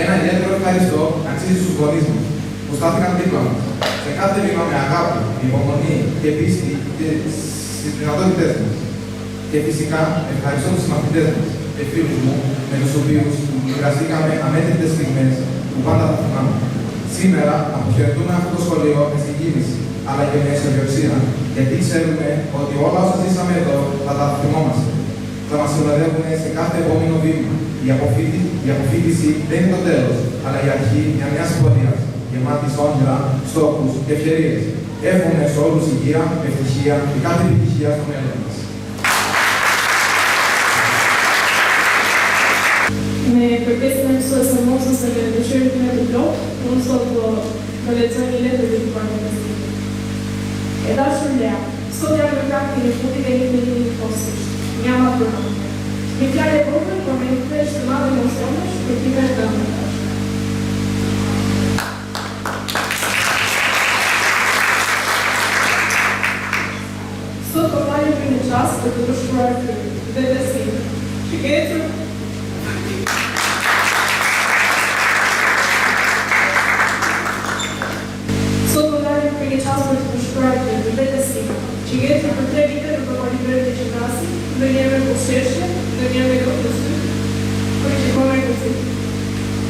Ένα ιδιαίτερο ευχαριστώ αξίζει στους γονείς μας που στάθηκαν δίπλα μας σε κάθε βήμα με αγάπη, υπομονή και πίστη και στις δυνατότητές μας. Και φυσικά ευχαριστώ τους συμμαθητές μας και φίλους μου με τους οποίους μοιραστήκαμε αμέτρητες στιγμές που πάντα θα θυμάμαι. Σήμερα αποχαιρετούμε αυτό το σχολείο με συγκίνηση αλλά και με αισιοδοξία, γιατί ξέρουμε ότι όλα όσα ζήσαμε εδώ θα τα θυμόμαστε. Θα μας συνοδεύουν σε κάθε επόμενο βήμα. Η αποφοίτηση δεν είναι το τέλος, αλλά η αρχή μια νέας πορείας, γεμάτη όνειρα, στόχους και ευκαιρίες. Εύχομαι σε όλους υγεία, ευτυχία και κάθε επιτυχία στο μέλλον μας. Me përpesën e mësues në mosën se me dëshirë të me të blok, unë sot do lexoj një letër dhe të parëmësit. E dashur Lea, sot jam në prakë një shkuti dhe një një posisht. Jam apërëm. Një fjalë e vogël, por me një fresh të madhe emocionesh për t'i vesh nga më tash. Sot po falem për një qast të të shkruar frymë dhe besim. Shiketur që jetë për 3 vite në përmonitorët e gjimnasi, dhe njëve poseshje, dhe njëve këtësy, për që kone këtësi.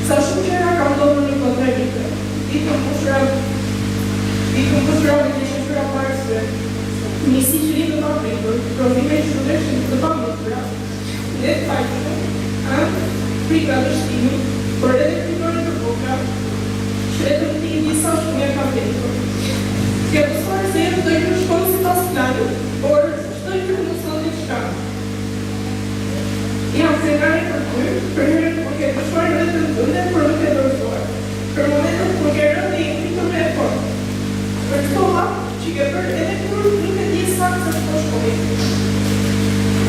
Sa shumë qëra kam ndodhur në këto 3 vite, i kam pushra me të shifra parësve, njësi që një të papritur, provime që shudeshin të pamutra, dhe të fajtëve, frika dhe shtimi, por edhe kritore të vokra, që edhe në ti njësa shumë një kam vetur. Që të sfarë se jetë të i në shkollë si pas planu, por shto i kërë në sotë i shka. Jam frenare për ty, për herën kur ke përshfarë në të ndënde, për nuk e dorëzuar. Për momentet kur ke rëndë i këtë me e forë. Për këto hapë që ke bërë edhe kur nuk e di sakë se shko shkollë.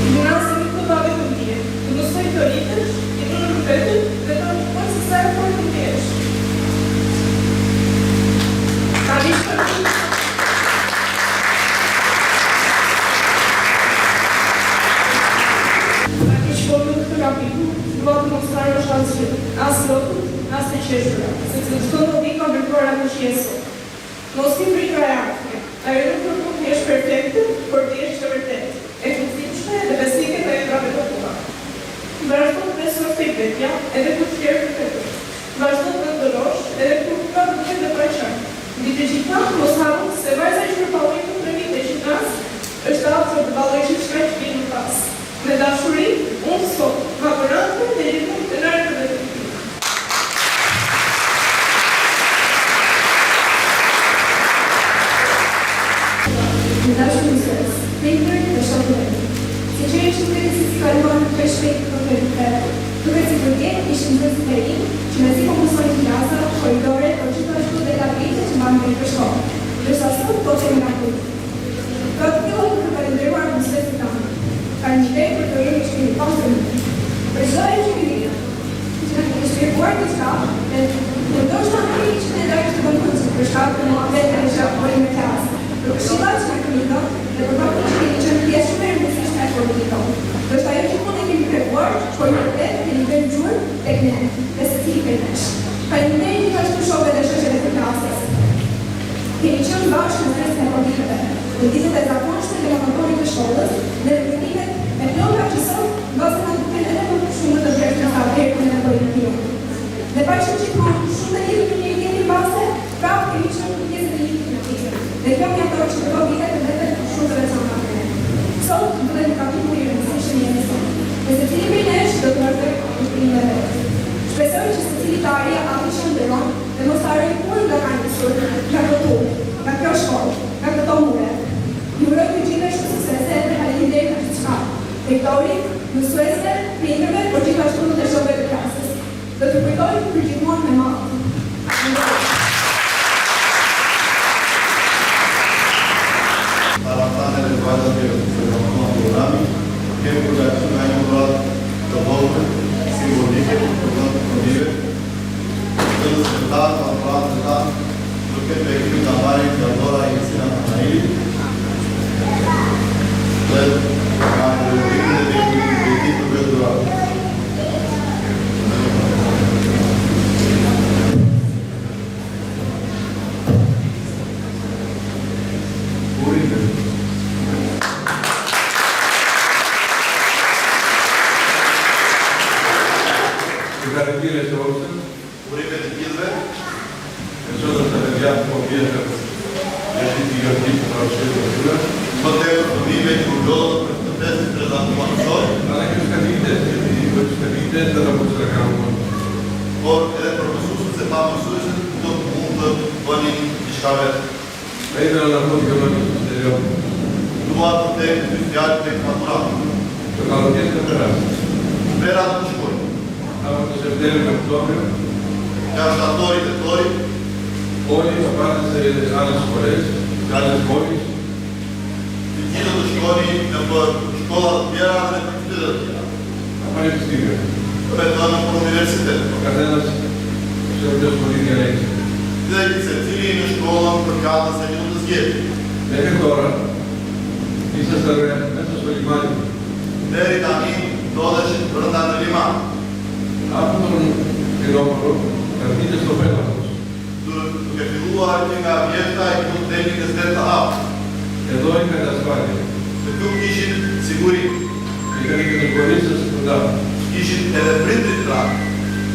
Gjunasë nuk të bave të mje, të nësoj të rritësh, i në rëpetu, dhe të shkoj se sa e forë të mjesh. Ta vishë për të as lotut, as të qeshura, sepse çdo dobi ka ndërtuar atë që je sot. Mos i frikë e ardhme. Ajo nuk përkut të jesh perfekte, por të jesh të vërtetë, e fuqishme dhe besike të ëndrave të tua. Vazhdo të besosh tek vetja, edhe kur të tjerë të vetësh. Vazhdo të ndërosh, edhe kur ka duket të paraqartë. Mbi të gjitha, mos harro se vajza që përpalloi të 3 vite gjimnas është autor të vallëzimit shkaq vjen në pas. Me dashuri, unë sot, maturantëve dhe gjithë të nërëve dhe të të. Në dashur mësues, prindërit dhe shokët e mi. Si që ishte të si kaluan të shpejt të përvete, Por, shkojnë të vetë, keni bërë gjurë tek ne, dhe se cili për nesh. Faleminderit gjithashtu shokëve dhe shoqeve të klasës. Keni qenë bashkë në stresën e koditëve, në ditët e zakonshme të laboratorit të shkollës, dhe rëpëtimet me ploga që sot, mbase në duken edhe më shumë të shkresh në sa verë në nevojnë të jo. Dhe pashëm që shumë të lidhë të një keni base, prapë kemi qenë në pjesë dhe lidhë të tjetër. Dhe kjo mjafton që këto vite të vete shumë të veçanta për ne. Sot, bëhet një kapitull i rëndësishëm i jetës tonë. Dhe secili prej nesh do të vërtet të prindë e vetë. Shpresoj që secili të arja atë që ndëron dhe mos të arrojë kur nga ka njësur, nga këtu, nga kjo shkollë, nga këto mure. Ju uroj të gjithashtu suksese dhe faleminderit në gjithë shka. Rektorit, mësuesve, prindërve, por gjithashtu në të shokëve të klasës. Do të kujtoj për gjithmonë me madh. Para le guarda che sono programmi che producono un lavoro da volta simboliche produttive dello spettacolo attuale lo che vede da fare che allora inizia a fare Συγχαρητήρια σε όλους σας. Ευχαριστώ τα παιδιά που ήρθαν για αυτή τη γιορτή που παρουσίασε το Σούλα. Αλλά και τους καθηγητές, γιατί τους καθηγητές δεν θα μπορούσαν να κάνουν μόνο. Θα ήθελα να πω δύο λόγια στο στερεότυπο. Το καλοκαίρι θα περάσει. Από το Σεπτέμβριο και Οκτώβριο όλοι θα πάτε σε άλλες σχολές, σε άλλες πόλεις. Θα πανεπιστήμιο. Ο καθένας σε όποια σχολή διαλέξει. Μέχρι τώρα ήσασταν μέσα στο λιμάνι. Από τον πυρόχωρο κρατείτε στο πέταλος. Εδώ είχατε ασφάλεια. Είχατε και τον κορί σας κοντά.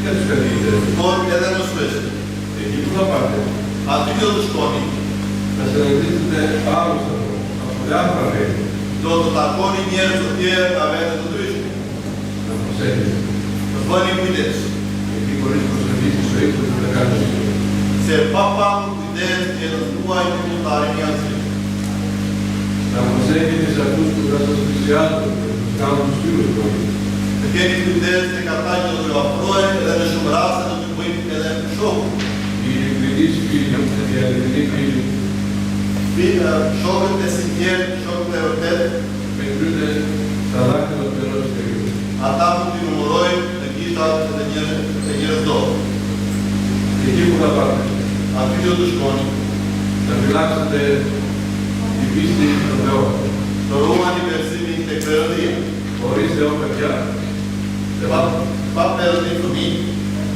Και τους καθηγητές. Εκεί που θα πάτε. Θα συναντήσετε άλλους ανθρώπους από διάφορα μέρη. Να προσέχετε. Εκεί μπορείς να προσεχείς τη ζωή που θα κάνεις. Να προσέχετε σε αυτούς που θα σας πλησιάζουν και θα σας κάνουν τους φίλους του. Οι ειλικρινείς φίλοι, οι αληθινοί φίλοι, μετρούνται στα δάχτυλα του ενός χεριού. Εκεί που θα πάτε, θα φυλάξετε την πίστη στον Θεό. Χωρίς Θεό, παιδιά,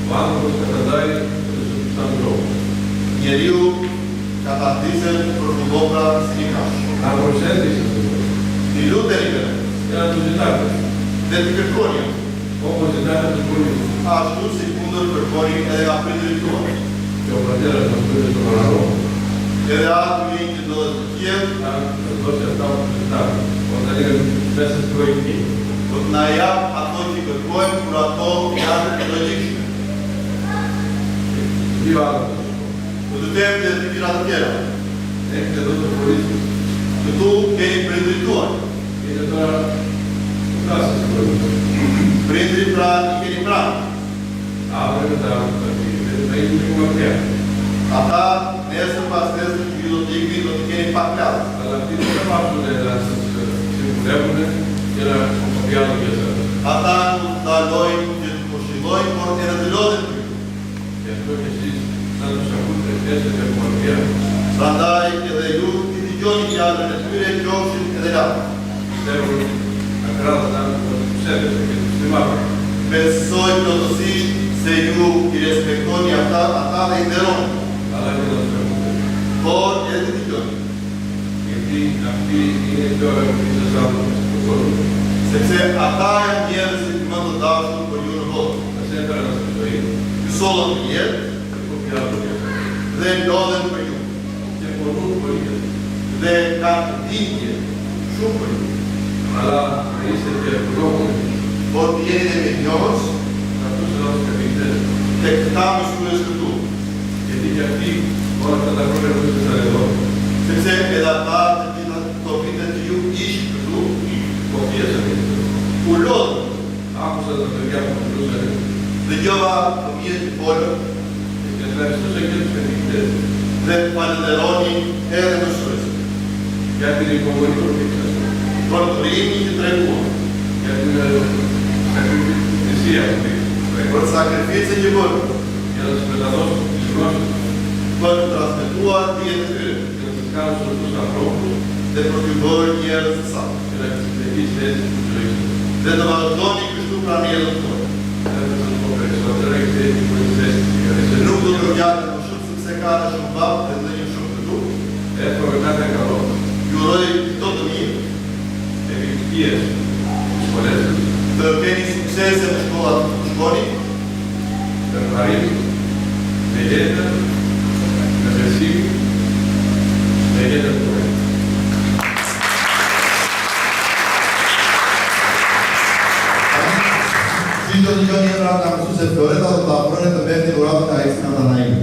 ο άνθρωπος καταντάει σαν τρόπο. Να προσέθεις και να του ζητάτε. Όπως ζητάτε τους πολίτες. Και ο πατέρας μας πήρε στον ουρανό. Να σας δώσει αυτά που ζητάτε. Όταν είναι μέσα στη βοηθή. Δύο άλλα. Έχετε εδώ το πολίτη. Είναι τώρα κοντά σας η βοηθή. Αύριο μετά θα είναι λίγο μακριά. Αλλά αυτοί δεν θα πάψουν να σας συμβουλεύουν και να διάλογο για εσάς. Γι' αυτό και εσείς, να τους ακούτε, έστε και από μακριά. Ξέρουν ακράδαντα ότι τους έδεσε και τους Besoj plotësisht se ju I respektoni ata dhe I nderoni. Por edhe dëgjoni. Sepse ata janë njerëzit më të dashur për ju në botë. Ju sollën në jetë dhe ndodhen për ju. Dhe kanë dindje shumë për ju. Por të jeni dhe me njohës të këta më shkullës këtu. Sepse edhe ata të vitet të ju ishë këtu, u lodhë. Dhe gjova fëmijët të folën dhe falenderoni edhe në shurës. Për të rrimi që treguar. Për sakrificën që bërë. Për të transmetuar dijet e tyre. Dhe për të bërë njerëz të saktë. Dhe të vazhdoni kështu pranë jetës tonë. Nuk do të rrugjatë më shumë sepse ka në shumë babë dhe të një shumë të dukë. Ju uroj çdo të mirë. Të keni suksese në shkollat të shkoni. Si do të gjoni e rrata mësuse Floreta do të afrone të vetë një dhuratën ka Eksin Atanaimi.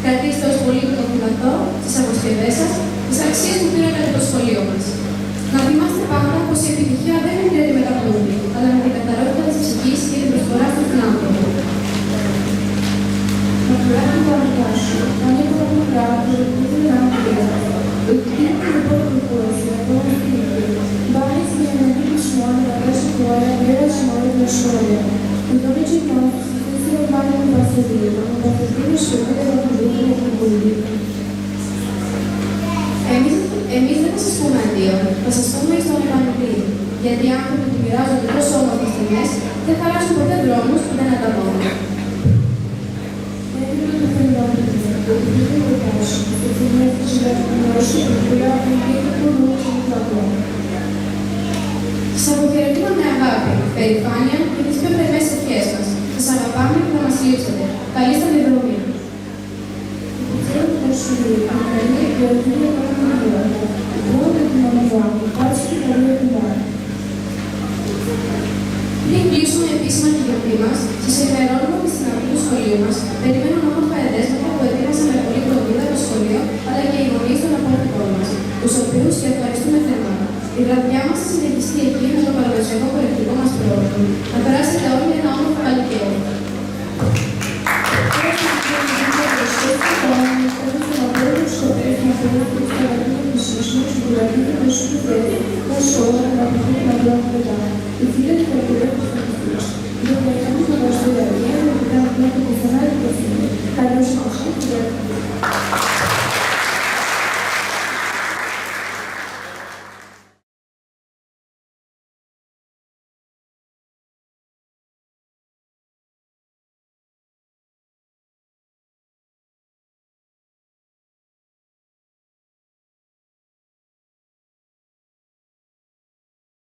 Κρατήστε ως πολύ το δυνατό τις αποσκευές σας, τις αξίες που πήρατε από το σχολείο μας. Να θυμάστε πάντα πως η επιτυχία δεν είναι με τα πλούτη, αλλά με την καθαρότητα της ψυχής και την προσφορά στον άνθρωπο. Να κουράσει το αργά σου, να μην το πράγμα που δεν είναι άκρια. Το κτίριο του επόμενου κόσμου, ακόμα σπίτι, μπάλεις για να δείξεις μόνο τα μέσα του ώρα, πέρας μόνο τα σχόλια. Με το μίτσι μόνο, Πανεπιστήμιο Βάρη του Βασιλείου, το Πανεπιστήμιο Σιωπέδιο του Δήμου του Πολιτικού. Εμείς δεν θα σας πούμε αντίο, θα σας πούμε εις τον Ευαγγελίο. Γιατί οι άνθρωποι που μοιράζονται τόσο όμορφες στιγμές δεν χαράσουν ποτέ δρόμους που δεν ανταμώνουν. Σας αποχαιρετούμε με αγάπη, περηφάνεια και τις πιο θερμές ευχές μας. Σας αγαπάμε και θα μας λείψετε. Καλή σταδιοδρομία. Πριν κλείσουμε επίσημα τη γιορτή μας, σας ενημερώνουμε ότι στην αυλή του σχολείου μας περιμένουν όμορφα εδέσματα που ετοίμασαν με πολύ φροντίδα το σχολείο αλλά και οι γονείς των απόρριτων μας, τους οποίους και ευχαριστούμε θερμά. Η βραδιά μας θα συνεχιστεί εκεί με το παραδοσιακό πολιτικό μας πρόγραμμα.